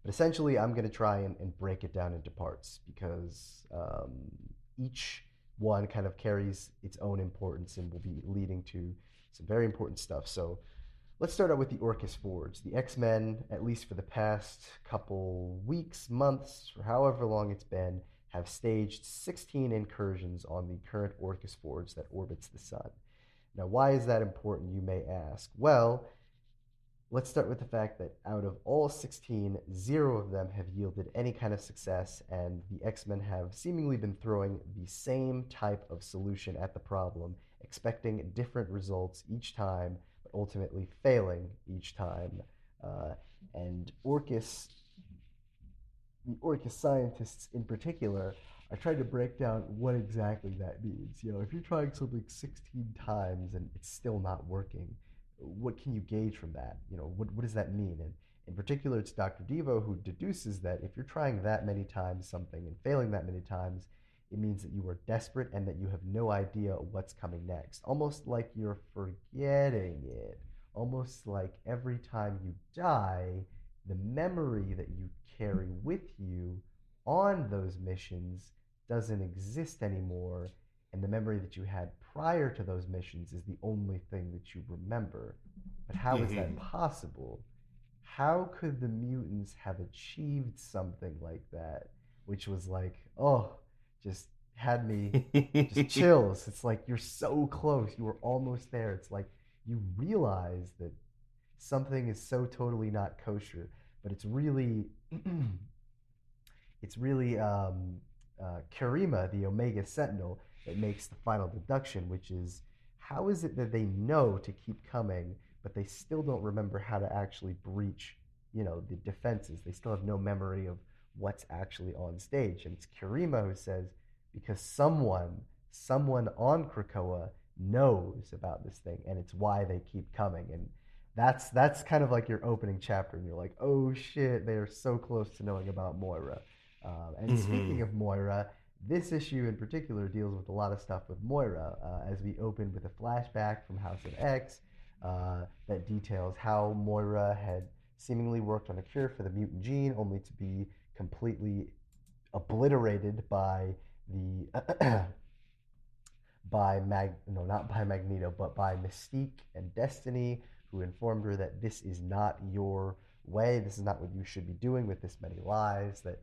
But essentially, I'm going to try and break it down into parts, because each one kind of carries its own importance and will be leading to some very important stuff. So let's start out with the Orcus Forge. The X-Men, at least for the past couple weeks, months, or however long it's been, have staged 16 incursions on the current Orcus Forge that orbits the sun. Now, why is that important, you may ask? Well, let's start with the fact that out of all 16, 0 of them have yielded any kind of success, and the X-Men have seemingly been throwing the same type of solution at the problem, expecting different results each time, but ultimately failing each time. And the Orcus scientists in particular are trying to break down what exactly that means. If you're trying something 16 times and it's still not working, what can you gauge from that? What does that mean? In particular, it's Dr. Devo who deduces that if you're trying that many times something and failing that many times, it means that you are desperate and that you have no idea what's coming next. Almost like you're forgetting it. Almost like every time you die, the memory that you carry with you on those missions doesn't exist anymore, and the memory that you had prior to those missions is the only thing that you remember. But how is that possible? How could the mutants have achieved something like that? Which was like, oh, just had me just chills. It's like you're so close. You were almost there. It's like you realize that something is so totally not kosher, but it's really Karima, the Omega Sentinel, that makes the final deduction, which is how is it that they know to keep coming, but they still don't remember how to actually breach, the defenses? They still have no memory of what's actually on stage. And it's Karima who says, because someone on Krakoa knows about this thing, and it's why they keep coming. And that's kind of like your opening chapter, and you're like, oh shit, they are so close to knowing about Moira. And speaking of Moira, this issue in particular deals with a lot of stuff with Moira, as we open with a flashback from House of X that details how Moira had seemingly worked on a cure for the mutant gene, only to be completely obliterated by the not by Magneto, but by Mystique and Destiny, who informed her that this is not your way, this is not what you should be doing with this many lives, that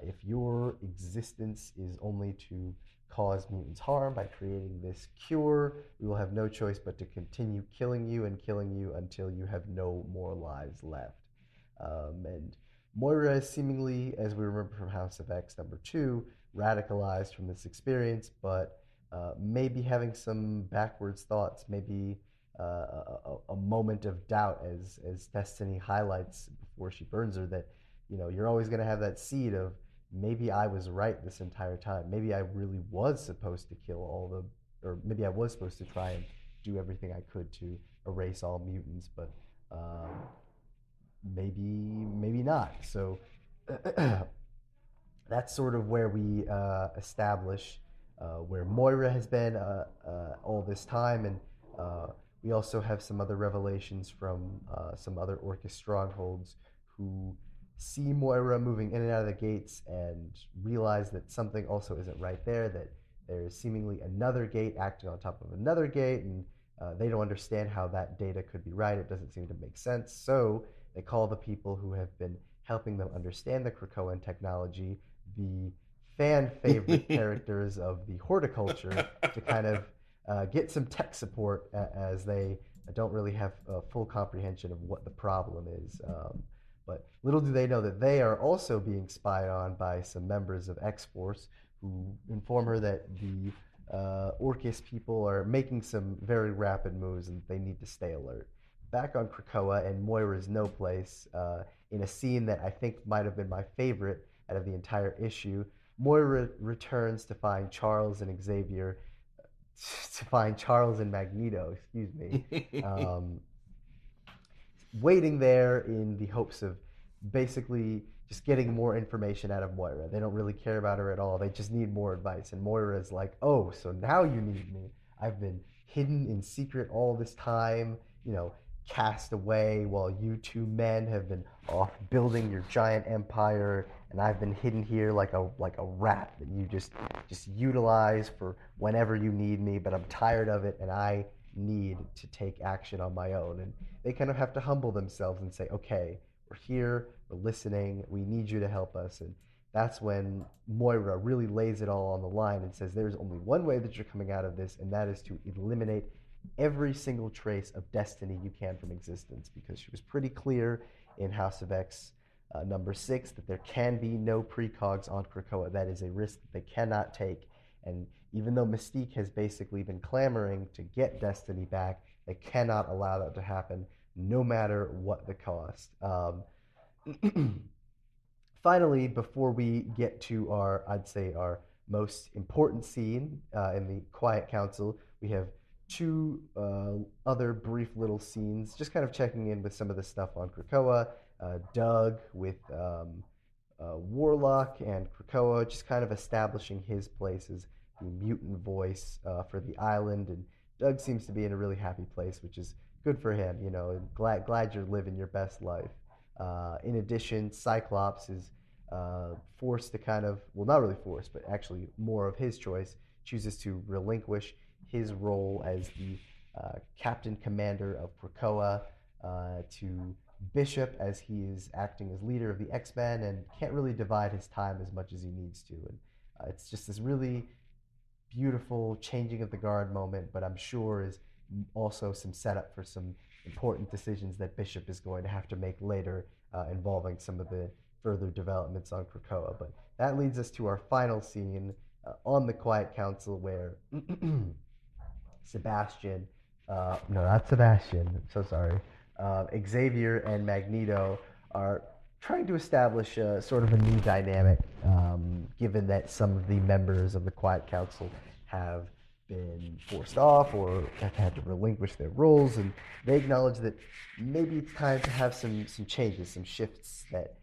if your existence is only to cause mutants harm by creating this cure, we will have no choice but to continue killing you until you have no more lives left. And Moira is seemingly, as we remember from House of X #2, radicalized from this experience, but maybe having some backwards thoughts, maybe a moment of doubt, as Destiny highlights before she burns her, that you're always going to have that seed of, maybe I was right this entire time. Maybe I really was supposed to kill or maybe I was supposed to try and do everything I could to erase all mutants, but maybe not. So that's sort of where we establish where Moira has been all this time, and we also have some other revelations from some other Orcus strongholds who see Moira moving in and out of the gates and realize that something also isn't right there, that there's seemingly another gate acting on top of another gate, and they don't understand how that data could be right. It doesn't seem to make sense. So they call the people who have been helping them understand the Krakoan technology, the fan favorite characters of the horticulture, to kind of get some tech support, as they don't really have a full comprehension of what the problem is. But little do they know that they are also being spied on by some members of X-Force, who inform her that the Orcus people are making some very rapid moves and they need to stay alert. Back on Krakoa and Moira's No Place, in a scene that I think might have been my favorite out of the entire issue, Moira returns to find Charles and Magneto, excuse me, waiting there in the hopes of basically just getting more information out of Moira. They don't really care about her at all. They just need more advice. And Moira is like, oh, so now you need me. I've been hidden in secret all this time, cast away while you two men have been off building your giant empire, and I've been hidden here like a rat that you just utilize for whenever you need me, but I'm tired of it and I need to take action on my own. And they kind of have to humble themselves and say, okay, we're here, we're listening, we need you to help us. And that's when Moira really lays it all on the line and says there's only one way that you're coming out of this, and that is to eliminate every single trace of destiny you can from existence, because she was pretty clear in House of X #6 that there can be no precogs on Krakoa. That is a risk that they cannot take. And even though Mystique has basically been clamoring to get Destiny back, they cannot allow that to happen, no matter what the cost. Finally, before we get to our most important scene in the Quiet Council, we have two other brief little scenes, just kind of checking in with some of the stuff on Krakoa. Doug with Warlock and Krakoa, just kind of establishing his place as the mutant voice for the island. And Doug seems to be in a really happy place, which is good for him. Glad you're living your best life. In addition, Cyclops is forced to kind of, well, not really forced, but actually more of his choice, chooses to relinquish his role as the captain commander of Krakoa to Bishop, as he is acting as leader of the X-Men and can't really divide his time as much as he needs to. And it's just this really beautiful changing of the guard moment, but I'm sure is also some setup for some important decisions that Bishop is going to have to make later involving some of the further developments on Krakoa. But that leads us to our final scene on the Quiet Council where Sebastian, no, not Sebastian, I'm so sorry, Xavier and Magneto are trying to establish sort of a new dynamic, given that some of the members of the Quiet Council have been forced off or have had to relinquish their roles, and they acknowledge that maybe it's time to have some changes, some shifts that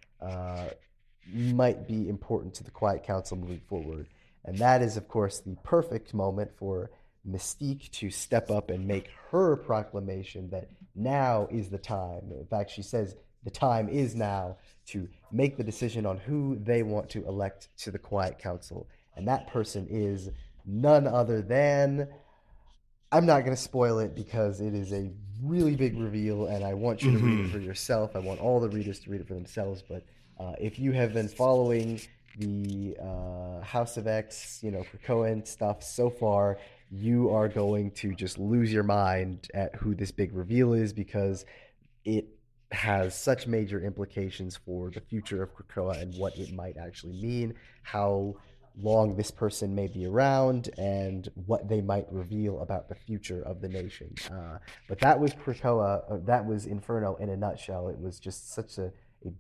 might be important to the Quiet Council moving forward. And that is, of course, the perfect moment for Mystique to step up and make her proclamation that now is the time. In fact, she says the time is now to make the decision on who they want to elect to the Quiet Council. And that person is none other than... I'm not going to spoil it because it is a really big reveal, and I want you to read it for yourself. I want all the readers to read it for themselves. But if you have been following the House of X, Krakoan stuff so far, you are going to just lose your mind at who this big reveal is, because it has such major implications for the future of Krakoa and what it might actually mean, how long this person may be around, and what they might reveal about the future of the nation. But that was Krakoa, that was Inferno in a nutshell. It was just such a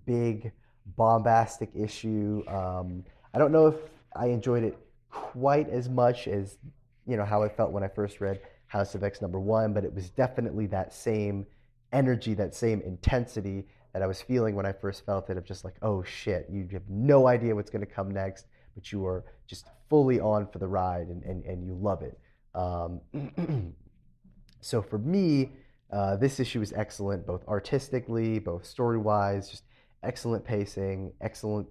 big, bombastic issue. I don't know if I enjoyed it quite as much as how I felt when I first read House of X #1, but it was definitely that same energy, that same intensity that I was feeling when I first felt it, of just like, oh shit, you have no idea what's going to come next, but you are just fully on for the ride, and you love it. So for me, this issue is excellent, both artistically, both story-wise, just excellent pacing, excellent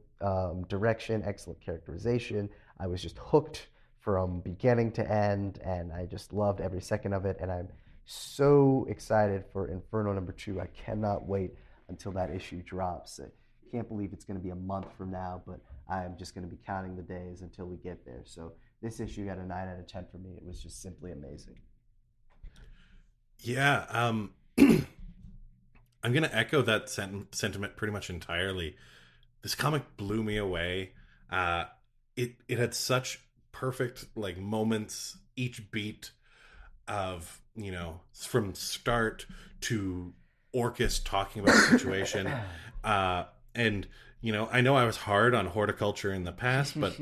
direction, excellent characterization. I was just hooked from beginning to end, and I just loved every second of it, and I'm so excited for Inferno #2. I cannot wait until that issue drops. I can't believe it's going to be a month from now, but I'm just going to be counting the days until we get there. So this issue got a 9 out of 10 for me. It was just simply amazing. Yeah, I'm going to echo that sentiment pretty much entirely. This comic blew me away. It had such perfect moments, each beat of from start to Orcus talking about the situation, and I know I was hard on horticulture in the past, but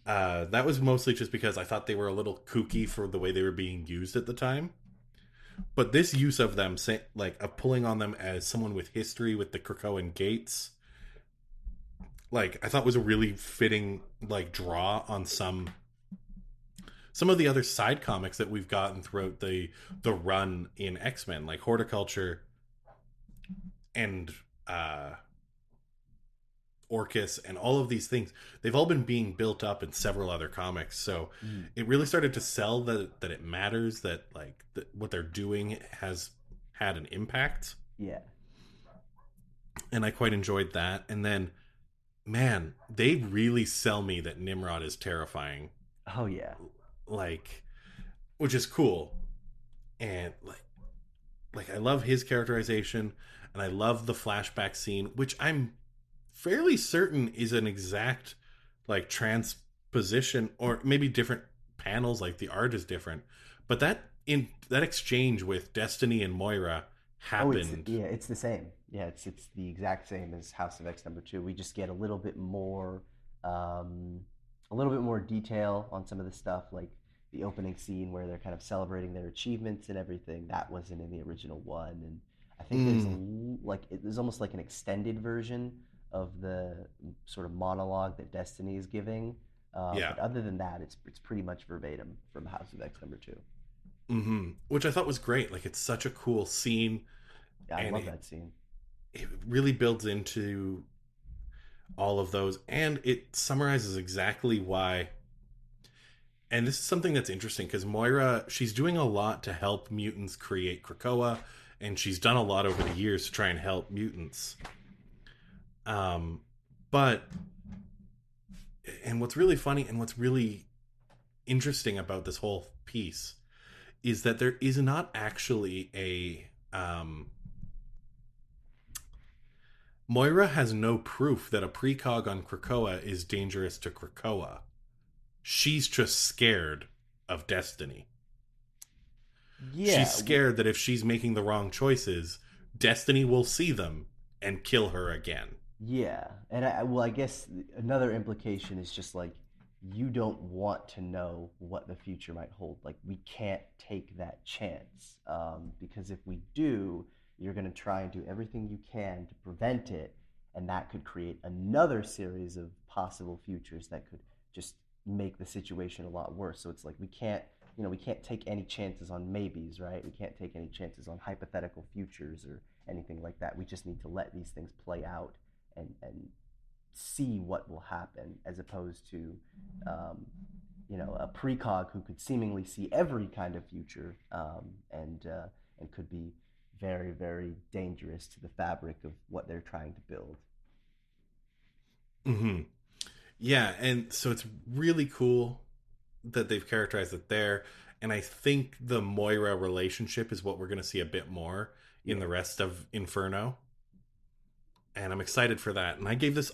that was mostly just because I thought they were a little kooky for the way they were being used at the time. But this use of them, of pulling on them as someone with history with the Krakoan gates, I thought was a really fitting draw on some of the other side comics that we've gotten throughout the run in X-Men, like Horticulture and Orcus and all of these things. They've all been being built up in several other comics, so it really started to sell that it matters, that what they're doing has had an impact. Yeah. And I quite enjoyed that. And then, man, they really sell me that Nimrod is terrifying. Oh yeah. Which is cool. And I love his characterization, and I love the flashback scene, which I'm fairly certain is an exact transposition, or maybe different panels, the art is different, but that exchange with Destiny and Moira happened. It's the same. Yeah, it's the exact same as House of X #2. We just get a little bit more detail on some of the stuff, like the opening scene where they're kind of celebrating their achievements and everything. That wasn't in the original one, and I think there's there's almost like an extended version of the sort of monologue that Destiny is giving. Yeah. But other than that, it's pretty much verbatim from House of X #2. Which I thought was great. Like, it's such a cool scene, Yeah, I and love that scene. it really builds into all of those, and it summarizes exactly why. And this is something that's interesting because Moira, she's doing a lot to help mutants create Krakoa, and she's done a lot over the years to try and help mutants. But and what's really funny and what's really interesting about this whole piece is that there is not actually a Moira has no proof that a precog on Krakoa is dangerous to Krakoa. She's just scared of Destiny. Yeah, She's scared that if she's making the wrong choices, Destiny will see them and kill her again. yeah, and I guess another implication is just like you don't want to know what the future might hold. Like we can't take that chance because if we do, you're going to try and do everything you can to prevent it, and that could create another series of possible futures that could just make the situation a lot worse. So it's like we can't take any chances on maybes, right? We can't take any chances on hypothetical futures or anything like that. We just need to let these things play out and see what will happen, as opposed to a precog who could seemingly see every kind of future and could be very, very dangerous to the fabric of what they're trying to build. Yeah, and so it's really cool that they've characterized it there. And I think the Moira relationship is what we're going to see a bit more in the rest of Inferno. And I'm excited for that. And I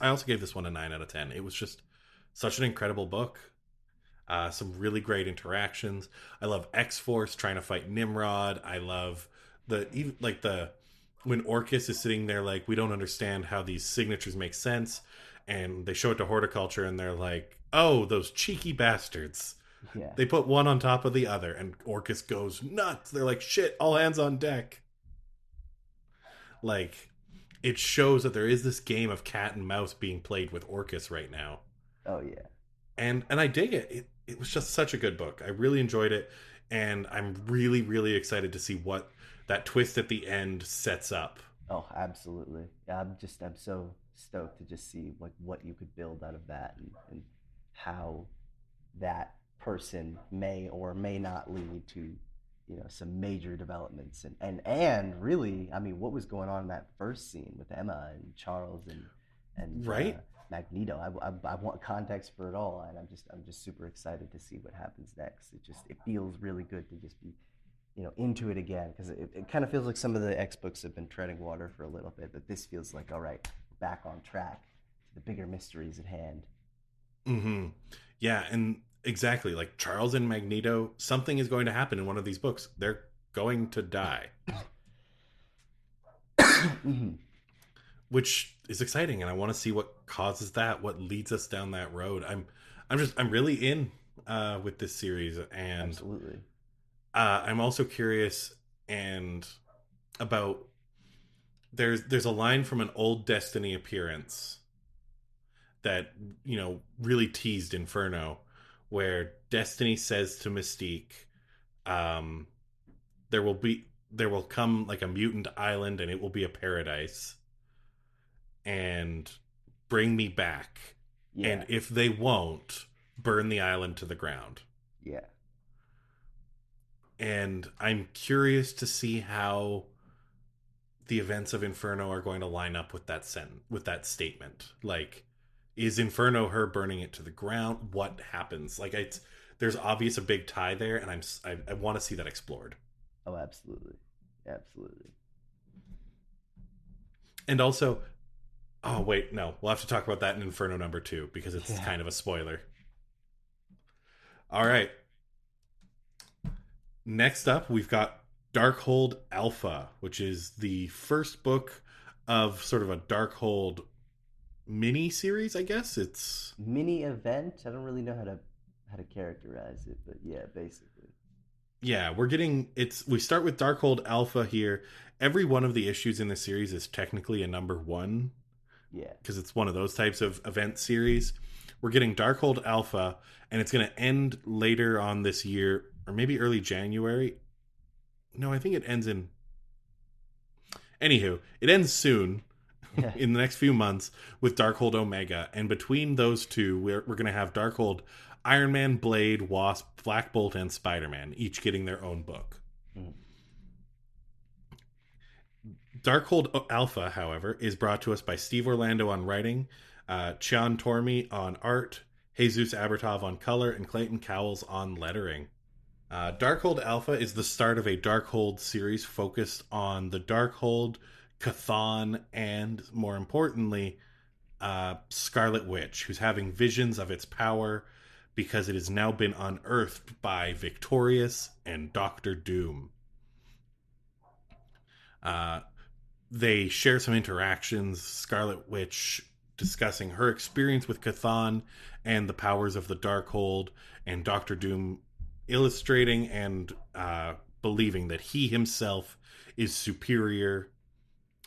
also gave this one a 9 out of 10. It was just such an incredible book. Some really great interactions. I love X-Force trying to fight Nimrod. I love when Orcus is sitting there like, we don't understand how these signatures make sense. And they show it to Horticulture and they're like, oh, those cheeky bastards. Yeah. They put one on top of the other and Orcus goes nuts. They're like, shit, all hands on deck. Like, it shows that there is this game of cat and mouse being played with Orcus right now. Oh yeah. And I dig it. It was just such a good book. I really enjoyed it, and I'm really, really excited to see what that twist at the end sets up. Oh, absolutely. Yeah, I'm so stoked to just see like what you could build out of that and how that person may or may not lead to some major developments and really, I mean, what was going on in that first scene with Emma and Charles and Right? Magneto. I want context for it all, and I'm just super excited to see what happens next. It feels really good to just be into it again, because it kind of feels like some of the X books have been treading water for a little bit, but this feels like, all right, back on track to the bigger mysteries at hand. Yeah, and exactly, like Charles and Magneto, something is going to happen in one of these books. They're going to die. Which is exciting, and I want to see what causes that, what leads us down that road. I'm really in with this series, and Absolutely. I'm also curious and about there's a line from an old Destiny appearance that really teased Inferno, where Destiny says to Mystique, there will come like a mutant island and it will be a paradise, and bring me back. Yeah. And if they won't, burn the island to the ground. Yeah. And I'm curious to see how the events of Inferno are going to line up with that statement. Like, is Inferno her burning it to the ground? What happens? Like, there's obvious a big tie there, and I want to see that explored. Oh, absolutely. Absolutely. And also, oh wait, no, we'll have to talk about that in Inferno #2 because it's kind of a spoiler. All right. Next up, we've got Darkhold Alpha, which is the first book of sort of a Darkhold mini series, I guess. It's mini event. I don't really know how to characterize it, but yeah, basically. Yeah, we start with Darkhold Alpha here. Every one of the issues in the series is technically a number 1 Yeah. because it's one of those types of event series. We're getting Darkhold Alpha, and it's going to end later on this year, or maybe early January. No, I think it ends in. Anywho, it ends soon, Yeah. in the next few months, with Darkhold Omega, and between those two, we're going to have Darkhold, Iron Man, Blade, Wasp, Black Bolt, and Spider-Man, each getting their own book. Mm. Darkhold Alpha, however, is brought to us by Steve Orlando on writing, Chian Tormey on art, Jesus Abertov on color, and Clayton Cowles on lettering. Darkhold Alpha is the start of a Darkhold series focused on the Darkhold, Chthon, and, more importantly, Scarlet Witch, who's having visions of its power because it has now been unearthed by Victorious and Doctor Doom. They share some interactions, Scarlet Witch discussing her experience with Chthon and the powers of the Darkhold, and Doctor Doom illustrating and believing that he himself is superior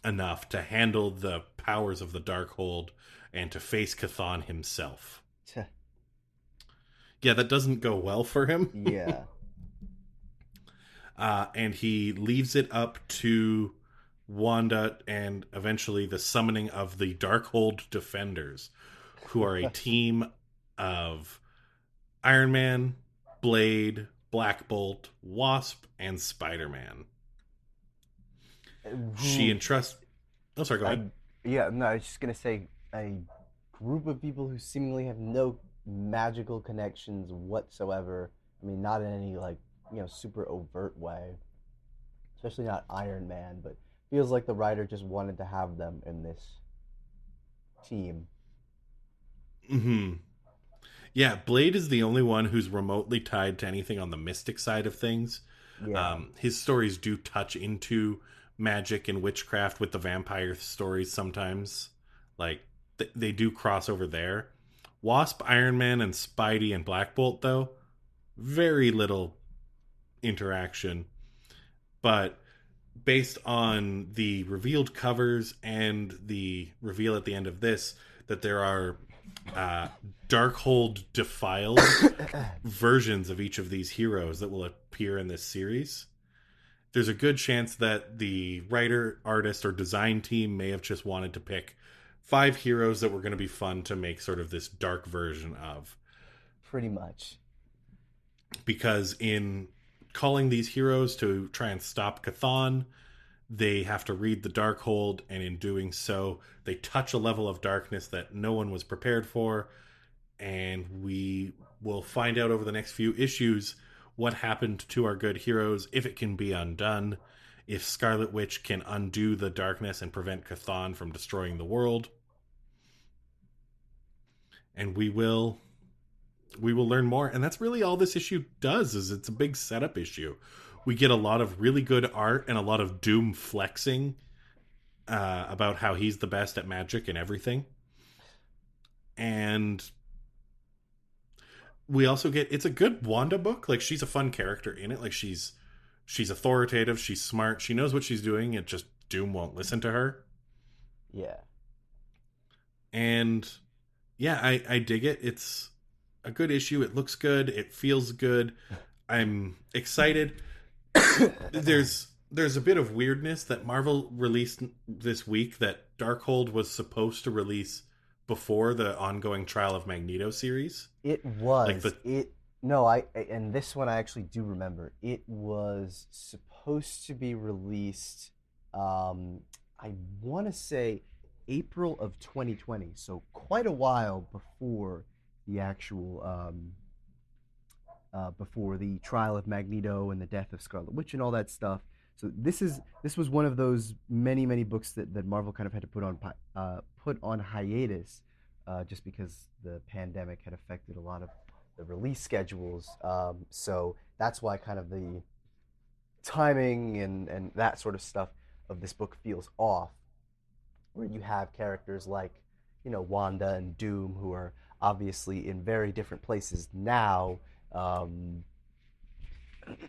enough to handle the powers of the Darkhold and to face Chthon himself. Yeah, that doesn't go well for him. Yeah. And he leaves it up to Wanda and eventually the summoning of the Darkhold Defenders, who are a team of Iron Man, Blade, Black Bolt, Wasp, and Spider-Man. She entrusts... Oh, sorry, go ahead. Yeah, no, I was just going to say a group of people who seemingly have no magical connections whatsoever. I mean, not in any, like, super overt way. Especially not Iron Man, but feels like the writer just wanted to have them in this team. Mm-hmm. Yeah, Blade is the only one who's remotely tied to anything on the mystic side of things. Yeah. His stories do touch into magic and witchcraft with the vampire stories sometimes. Like, they do cross over there. Wasp, Iron Man, and Spidey and Black Bolt, though, very little interaction. But based on the revealed covers and the reveal at the end of this, that there are Darkhold defiled versions of each of these heroes that will appear in this series, there's a good chance that the writer, artist, or design team may have just wanted to pick 5 heroes that were going to be fun to make sort of this dark version of. Pretty much. Because in calling these heroes to try and stop Chthon, they have to read the Darkhold, and in doing so, they touch a level of darkness that no one was prepared for, and we will find out over the next few issues what happened to our good heroes, if it can be undone, if Scarlet Witch can undo the darkness and prevent Chthon from destroying the world. And we will learn more, and that's really all this issue does. Is it's a big setup issue. We get a lot of really good art and a lot of Doom flexing about how he's the best at magic and everything. And we also get, it's a good Wanda book. Like, she's a fun character in it. Like, she's authoritative, she's smart, she knows what she's doing. It just, Doom won't listen to her. Yeah. And yeah, I dig it. It's a good issue. It looks good. It feels good. I'm excited. There's a bit of weirdness that Marvel released this week that Darkhold was supposed to release before the ongoing Trial of Magneto series. It was. Like and this one I actually do remember. It was supposed to be released, I want to say April of 2020, so quite a while before the actual before the trial of Magneto and the death of Scarlet Witch and all that stuff. So this was one of those many books that Marvel kind of had to put on hiatus, just because the pandemic had affected a lot of the release schedules. So that's why kind of the timing and that sort of stuff of this book feels off, where you have characters like, Wanda and Doom, who are obviously in very different places now,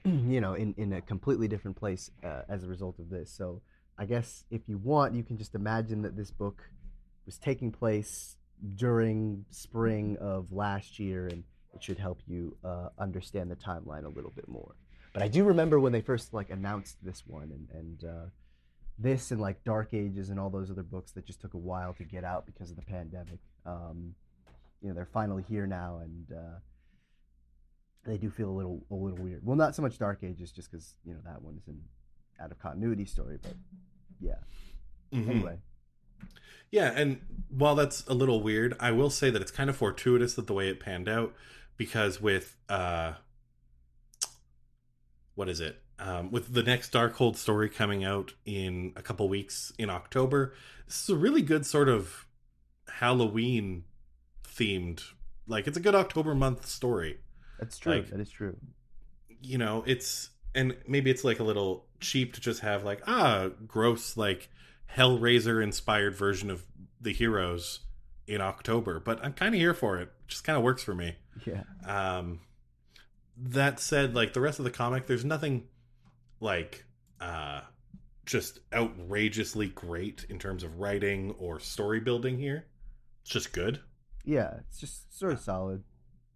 in a completely different place as a result of this. So I guess if you want, you can just imagine that this book was taking place during spring of last year, and it should help you understand the timeline a little bit more. But I do remember when they first like announced this one, and this and like Dark Ages and all those other books that just took a while to get out because of the pandemic. They're finally here now, and they do feel a little weird. Well, not so much Dark Ages, just because that one is an out of continuity story, but yeah. Mm-hmm. Anyway. Yeah, and while that's a little weird, I will say that it's kind of fortuitous that the way it panned out, because with what is it? With the next Darkhold story coming out in a couple weeks in October, this is a really good sort of Halloween themed, like it's a good October month story. That's true. Like, that is true. And maybe it's like a little cheap to just have like gross like Hellraiser inspired version of the heroes in October, but I'm kind of here for it. It just kind of works for me. Yeah. That said, like the rest of the comic, there's nothing like just outrageously great in terms of writing or story building here. It's just good. Yeah, it's just sort of solid.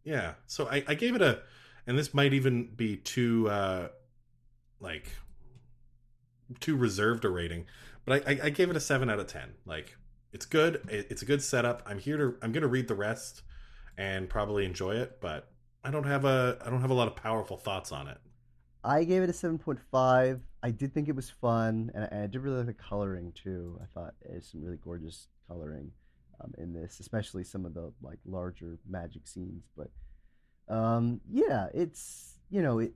Yeah, so I gave it and this might even be too reserved a rating, but I gave it a 7 out of 10. Like, it's good. It's a good setup. I'm gonna read the rest and probably enjoy it, but I don't have a lot of powerful thoughts on it. I gave it a 7.5. I did think it was fun, and I did really like the coloring too. I thought there's some really gorgeous coloring in this, especially some of the like larger magic scenes. But yeah, it's it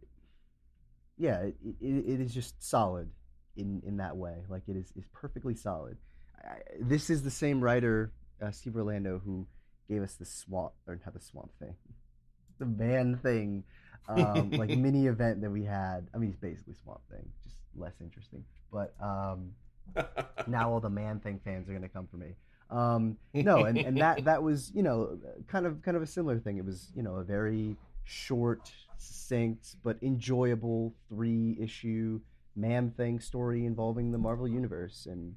is just solid in that way. Like it is perfectly solid. This is the same writer, Steve Orlando, who gave us the swamp, or not the swamp thing, the man thing, like mini event that we had. I mean, it's basically Swamp Thing, just less interesting. But now all the Man Thing fans are gonna come for me. No, and that was kind of a similar thing. It was a very short, succinct, but enjoyable 3-issue Man Thing story involving the Marvel Universe, and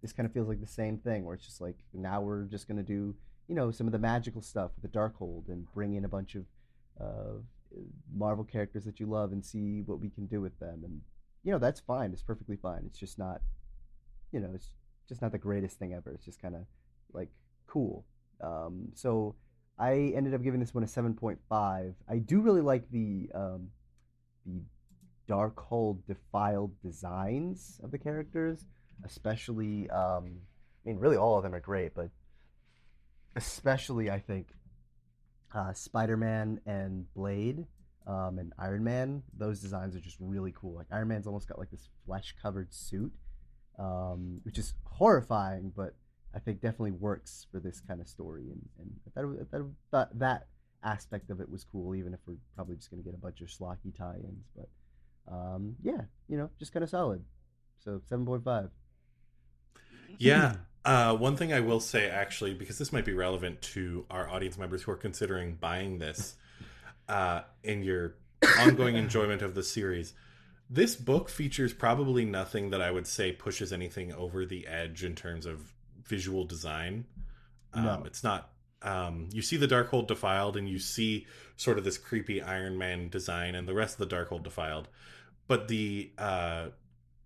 this kind of feels like the same thing, where it's just like now we're just gonna do some of the magical stuff with the Darkhold and bring in a bunch of Marvel characters that you love and see what we can do with them, and that's fine. It's perfectly fine. It's just not it's just not the greatest thing ever. It's just kind of like cool. So I ended up giving this one a 7.5. I do really like the Darkhold defiled designs of the characters, especially I mean really all of them are great, but especially I think Spider-Man and Blade and Iron Man. Those designs are just really cool. Like Iron Man's almost got like this flesh-covered suit, which is horrifying, but I think definitely works for this kind of story. And I thought that aspect of it was cool, even if we're probably just going to get a bunch of schlocky tie-ins. But yeah, just kind of solid. So 7.5. Yeah. One thing I will say, actually, because this might be relevant to our audience members who are considering buying this in your ongoing enjoyment of the series, this book features probably nothing that I would say pushes anything over the edge in terms of visual design. No. It's not. You see the Darkhold defiled, and you see sort of this creepy Iron Man design, and the rest of the Darkhold defiled. But the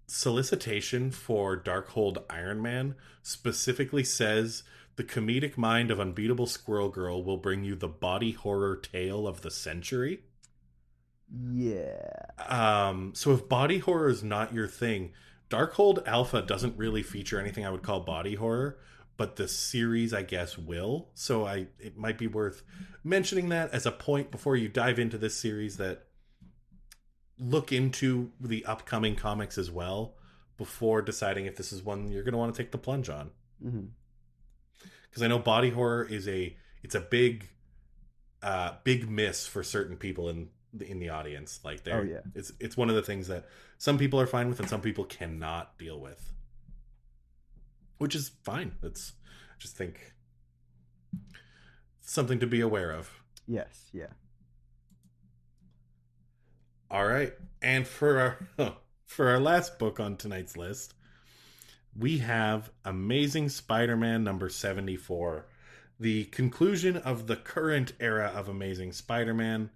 solicitation for Darkhold Iron Man specifically says the comedic mind of Unbeatable Squirrel Girl will bring you the body horror tale of the century. Yeah. So if body horror is not your thing, Darkhold Alpha doesn't really feature anything I would call body horror, but the series, I guess, will. So it might be worth mentioning that as a point before you dive into this series, that look into the upcoming comics as well before deciding if this is one you're going to want to take the plunge on. Because I know body horror is a big miss for certain people in the audience. Like it's one of the things that some people are fine with and some people cannot deal with, which is fine. That's just think something to be aware of. Yes. Yeah. All right. And for our for our last book on tonight's list, we have Amazing Spider-Man number 74. The conclusion of the current era of Amazing Spider-Man.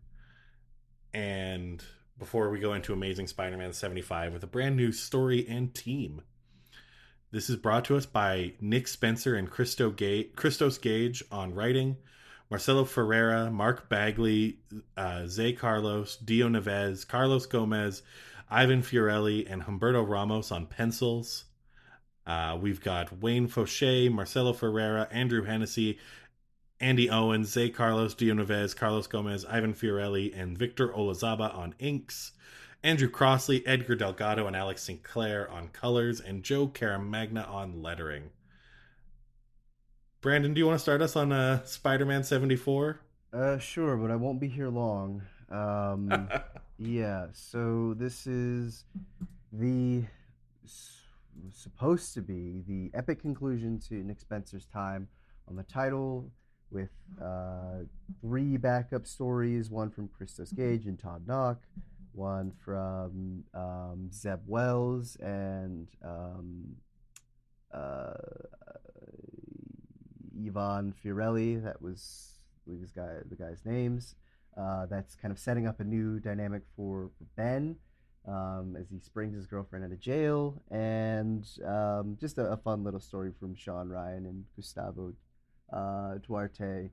And before we go into Amazing Spider-Man 75 with a brand new story and team. This is brought to us by Nick Spencer and Christos Gage on writing, Marcelo Ferreira, Mark Bagley, Zay Carlos, Dio Neves, Carlos Gomez, Ivan Fiorelli, and Humberto Ramos on pencils. We've got Wayne Fauché, Marcelo Ferreira, Andrew Hennessy, Andy Owens, Zay Carlos, Dio Neves, Carlos Gomez, Ivan Fiorelli, and Victor Olazaba on inks. Andrew Crossley, Edgar Delgado, and Alex Sinclair on colors, and Joe Caramagna on lettering. Brandon, do you want to start us on Spider-Man 74? Sure, but I won't be here long. Yeah, so this is supposed to be the epic conclusion to Nick Spencer's time on the title, with 3 backup stories, one from Christos Gage and Todd Knock, one from Zeb Wells and Ivan Fiorelli. That was the guy's names. That's kind of setting up a new dynamic for Ben as he springs his girlfriend out of jail, and just a fun little story from Sean Ryan and Gustavo Duarte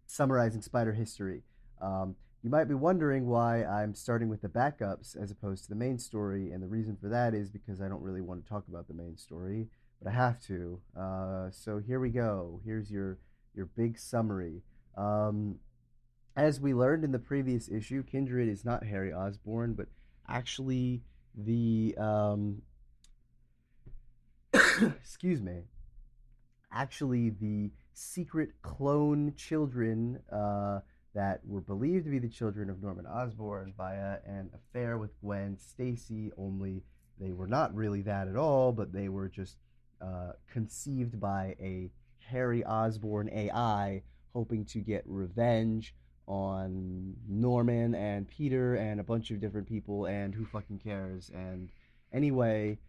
summarizing Spider history. You might be wondering why I'm starting with the backups as opposed to the main story, and the reason for that is because I don't really want to talk about the main story, but I have to. So here we go. Here's your big summary. As we learned in the previous issue, Kindred is not Harry Osborn, but actually the excuse me. Actually, the secret clone children that were believed to be the children of Norman Osborn via an affair with Gwen Stacy, only they were not really that at all, but they were just conceived by a Harry Osborn AI hoping to get revenge on Norman and Peter and a bunch of different people, and who fucking cares. And anyway,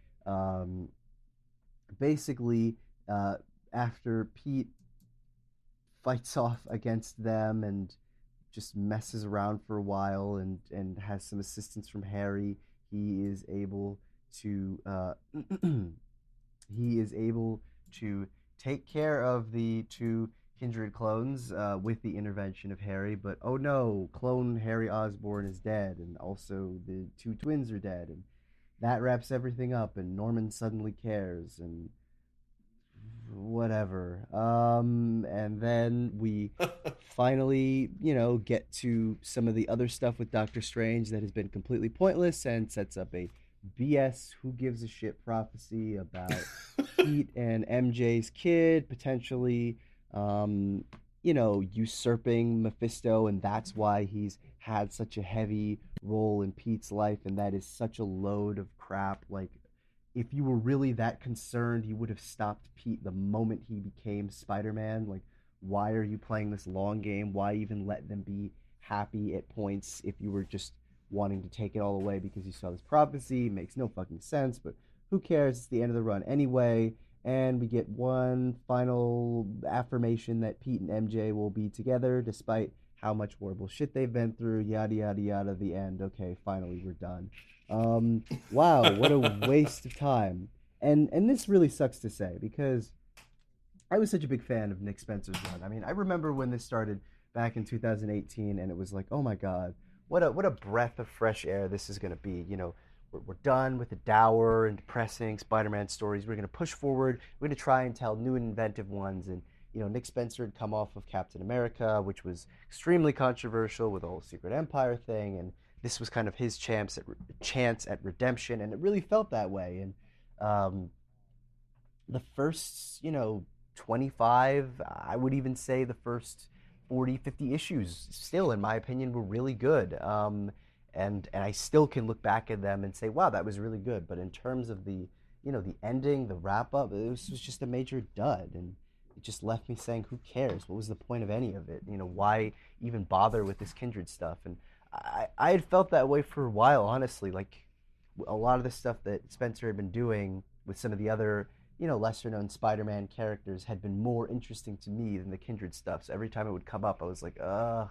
basically, after Pete fights off against them and just messes around for a while and has some assistance from Harry, he is able to take care of the 2 Kindred clones with the intervention of Harry. But oh no, clone Harry Osborn is dead, and also the 2 twins are dead, and that wraps everything up, and Norman suddenly cares, and whatever. And then we finally, get to some of the other stuff with Doctor Strange that has been completely pointless and sets up a BS who gives a shit prophecy about Pete and MJ's kid potentially usurping Mephisto, and that's why he's had such a heavy role in Pete's life, and that is such a load of crap. Like, if you were really that concerned, you would have stopped Pete the moment he became Spider-Man. Like, why are you playing this long game? Why even let them be happy at points if you were just wanting to take it all away because you saw this prophecy? It makes no fucking sense, but who cares? It's the end of the run anyway. And we get one final affirmation that Pete and MJ will be together despite how much horrible shit they've been through, yada, yada, yada, the end. Okay, finally, we're done. Wow, what a waste of time. And this really sucks to say, because I was such a big fan of Nick Spencer's run. I mean, I remember when this started back in 2018, and it was like, oh my God, what a breath of fresh air this is going to be. We're done with the dour and depressing Spider-Man stories. We're going to push forward. We're going to try and tell new and inventive ones. And, Nick Spencer had come off of Captain America, which was extremely controversial with the whole Secret Empire thing. And this was kind of his chance at redemption. And it really felt that way. And the first, 25, I would even say the first 40, 50 issues still, in my opinion, were really good. And I still can look back at them and say, wow, that was really good. But in terms of the ending, the wrap-up, it was just a major dud. And it just left me saying, who cares? What was the point of any of it? Why even bother with this Kindred stuff? And I had felt that way for a while, honestly. Like a lot of the stuff that Spencer had been doing with some of the other, lesser known Spider-Man characters had been more interesting to me than the Kindred stuff. So every time it would come up, I was like, all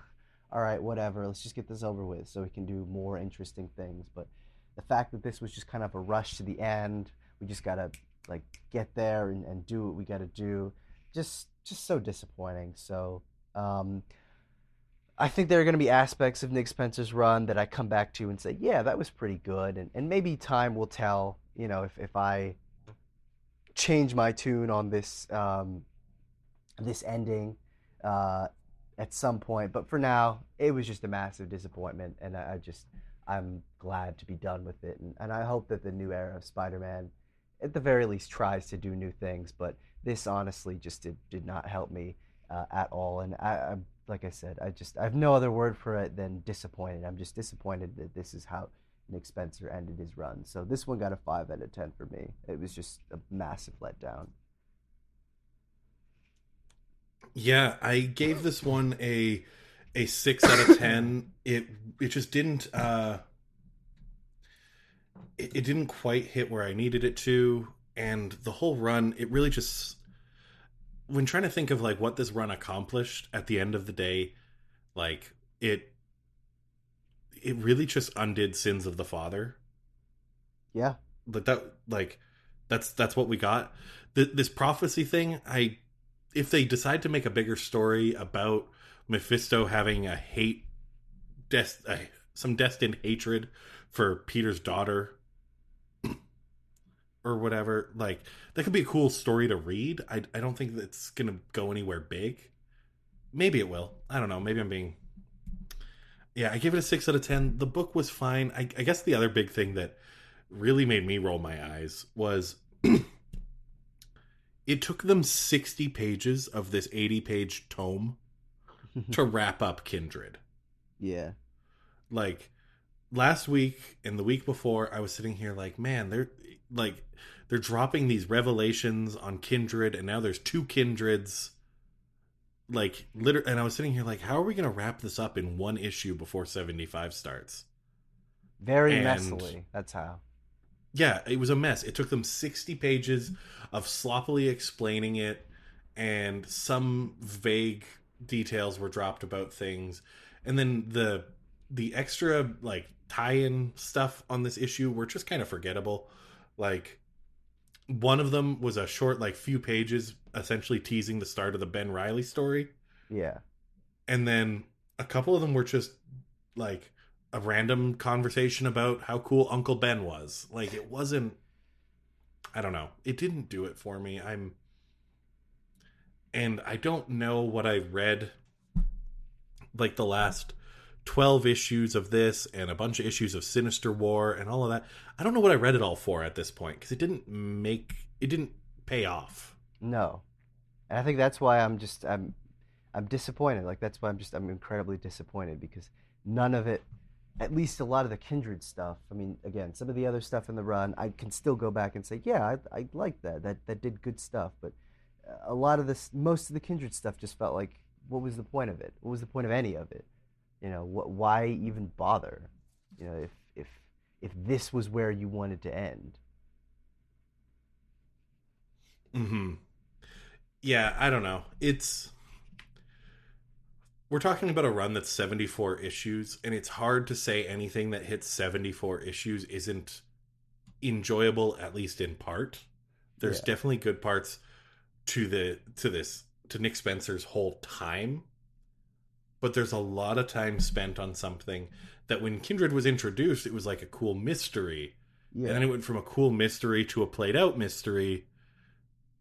right, whatever. Let's just get this over with so we can do more interesting things. But the fact that this was just kind of a rush to the end, we just gotta like get there and do what we gotta do. Just so disappointing. So I think there are going to be aspects of Nick Spencer's run that I come back to and say, yeah, that was pretty good. And maybe time will tell, if I change my tune on this ending at some point. But for now, it was just a massive disappointment. And I'm glad to be done with it. And I hope that the new era of Spider-Man, at the very least, tries to do new things. But this honestly just did not help me at all. And I'm like I said, I have no other word for it than disappointed. I'm just disappointed that this is how Nick Spencer ended his run. So this one got a 5 out of 10 for me. It was just a massive letdown. Yeah, I gave this one a 6 out of 10. It just didn't it didn't quite hit where I needed it to, and the whole run, it really just, when trying to think of like what this run accomplished at the end of the day, like it really just undid Sins of the Father. Yeah. But that's what we got. This prophecy thing, if they decide to make a bigger story about Mephisto having some destined hatred for Peter's daughter or whatever, like that could be a cool story to read. I don't think that's gonna go anywhere big. Maybe it will. I don't know. Maybe I'm being... Yeah, I gave it a 6 out of 10. The book was fine. I guess the other big thing that really made me roll my eyes was it took them 60 pages of this 80-page tome to wrap up Kindred. Yeah. Like, last week and the week before, I was sitting here like, man, they're dropping these revelations on Kindred, and now there's 2 Kindreds. Like, literally, and I was sitting here like, how are we going to wrap this up in one issue before 75 starts? Very messily. That's how. Yeah, it was a mess. It took them 60 pages of sloppily explaining it, and some vague details were dropped about things. And then the extra, like, tie-in stuff on this issue were just kind of forgettable. Like, one of them was a short, like, few pages essentially teasing the start of the Ben Reilly story. Yeah. And then a couple of them were just, like, a random conversation about how cool Uncle Ben was. Like, it wasn't... I don't know. It didn't do it for me. And I don't know what I read, like, the last 12 issues of this and a bunch of issues of Sinister War and all of that. I don't know what I read it all for at this point, because it didn't pay off. No. And I think that's why I'm disappointed. Like, that's why I'm incredibly disappointed, because none of it, at least a lot of the Kindred stuff, I mean, again, some of the other stuff in the run, I can still go back and say, yeah, I like that. That did good stuff. But a lot of this, most of the Kindred stuff just felt like, what was the point of it? What was the point of any of it? Why even bother? If this was where you wanted to end. Mm-hmm. Yeah, I don't know. We're talking about a run that's 74 issues, and it's hard to say anything that hits 74 issues isn't enjoyable, at least in part. There's definitely good parts to Nick Spencer's whole time, but there's a lot of time spent on something that when Kindred was introduced, it was like a cool mystery. Yeah. And then it went from a cool mystery to a played out mystery.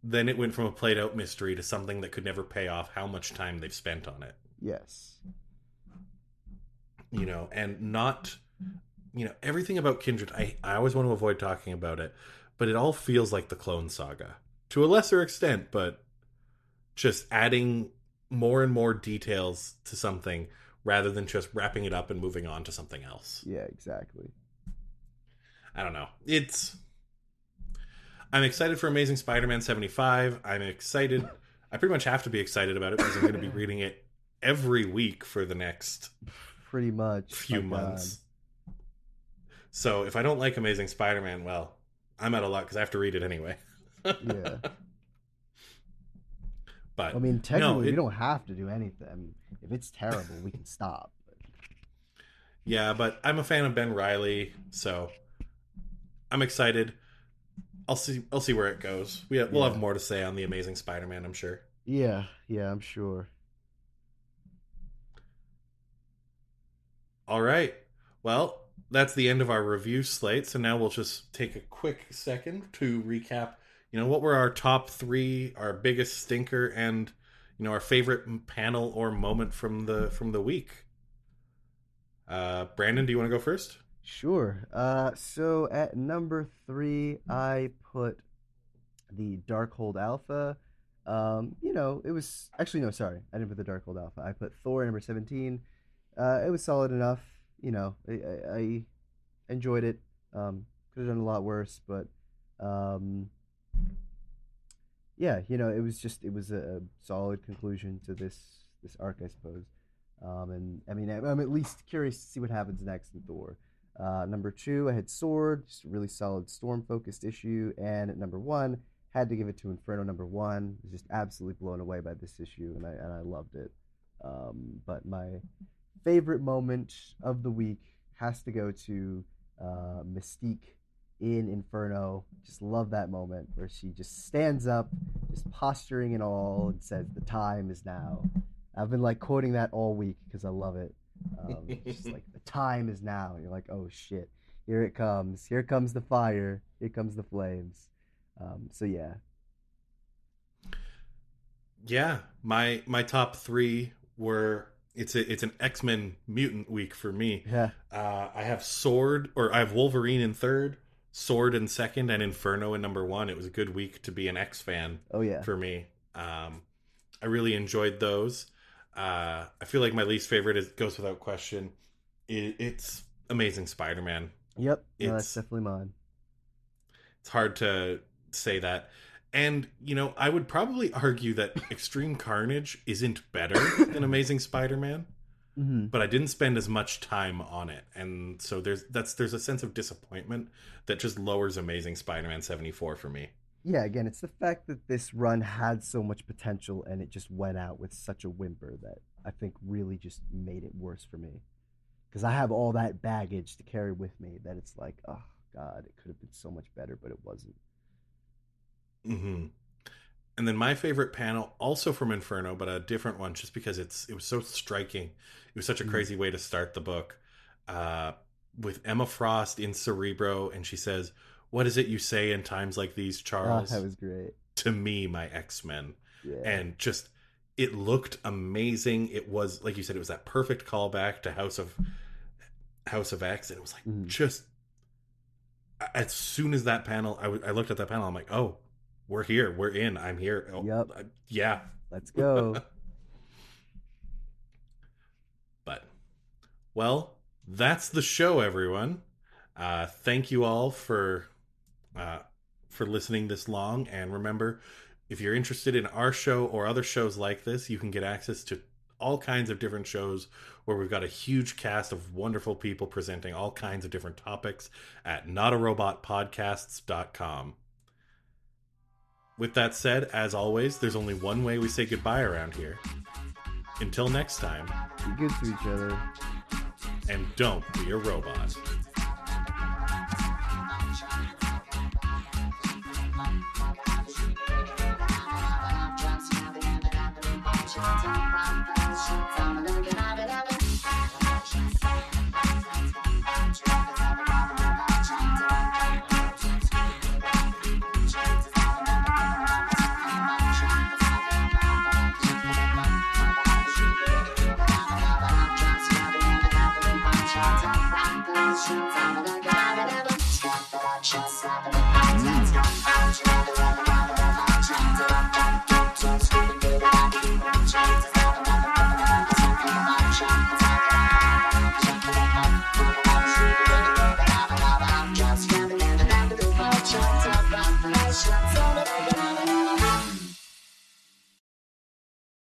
Then it went from a played out mystery to something that could never pay off how much time they've spent on it. Yes. And not, everything about Kindred, I always want to avoid talking about it, but it all feels like the Clone Saga. To a lesser extent, but just adding more and more details to something rather than just wrapping it up and moving on to something else. Yeah, exactly. I don't know. I'm excited for Amazing Spider-Man 75. I'm excited. I pretty much have to be excited about it because I'm going to be reading it every week for the next Pretty much. few My months. So if I don't like Amazing Spider-Man, well, I'm out of luck because I have to read it anyway. God. Yeah. But I mean, no, technically, we don't have to do anything. I mean, if it's terrible, we can stop. yeah, but I'm a fan of Ben Reilly, so I'm excited. I'll see where it goes. We'll have more to say on the Amazing Spider-Man, I'm sure. Yeah, I'm sure. All right. Well, that's the end of our review slate. So now we'll just take a quick second to recap, what were our top 3, our biggest stinker, and, our favorite panel or moment from the week. Brandon, do you want to go first? Sure. So at number 3, I put the Darkhold Alpha. It was actually no, sorry, I didn't put the Darkhold Alpha. I put Thor number 17. It was solid enough. I enjoyed it. Could have done a lot worse, but it was a solid conclusion to this arc, I suppose. And I mean, I'm at least curious to see what happens next in Thor. Number 2, I had Sword, just a really solid storm-focused issue, and at number 1, had to give it to Inferno number 1. Was just absolutely blown away by this issue, and I loved it. But my favorite moment of the week has to go to Mystique in Inferno. Just love that moment where she just stands up, just posturing and all, and says, "The time is now." I've been quoting that all week because I love it. It's just the time is now. And you're like, oh shit, here it comes. Here comes the fire. Here comes the flames. So yeah. Yeah, my top 3 were it's an X-Men mutant week for me. Yeah. I have Wolverine in 3rd, Sword in 2nd, and Inferno in number 1. It was a good week to be an X fan. Oh yeah. For me. I really enjoyed those. I feel like my least favorite goes without question. It's Amazing Spider-Man. Yep. No, that's definitely mine. It's hard to say that. And, I would probably argue that Extreme Carnage isn't better than Amazing Spider-Man, but I didn't spend as much time on it. And so there's a sense of disappointment that just lowers Amazing Spider-Man 74 for me. Yeah, again, it's the fact that this run had so much potential and it just went out with such a whimper that I think really just made it worse for me. Because I have all that baggage to carry with me that it's like, oh, God, it could have been so much better, but it wasn't. Mm-hmm. And then my favorite panel, also from Inferno, but a different one, just because it was so striking. It was such a crazy way to start the book. With Emma Frost in Cerebro, and she says, "What is it you say in times like these, Charles?" Oh, that was great. To me, my X-Men. Yeah. And just, it looked amazing. It was, like you said, it was that perfect callback to House of X. And it was just, as soon as that panel, I looked at that panel, I'm like, oh, we're here. We're in. I'm here. Oh, yep. Yeah. Let's go. But, well, that's the show, everyone. Thank you all for listening this long. And remember, if you're interested in our show or other shows like this, you can get access to all kinds of different shows where we've got a huge cast of wonderful people presenting all kinds of different topics at notarobotpodcasts.com. With that said, as always, there's only one way we say goodbye around here. Until next time, be good to each other. And don't be a robot. Just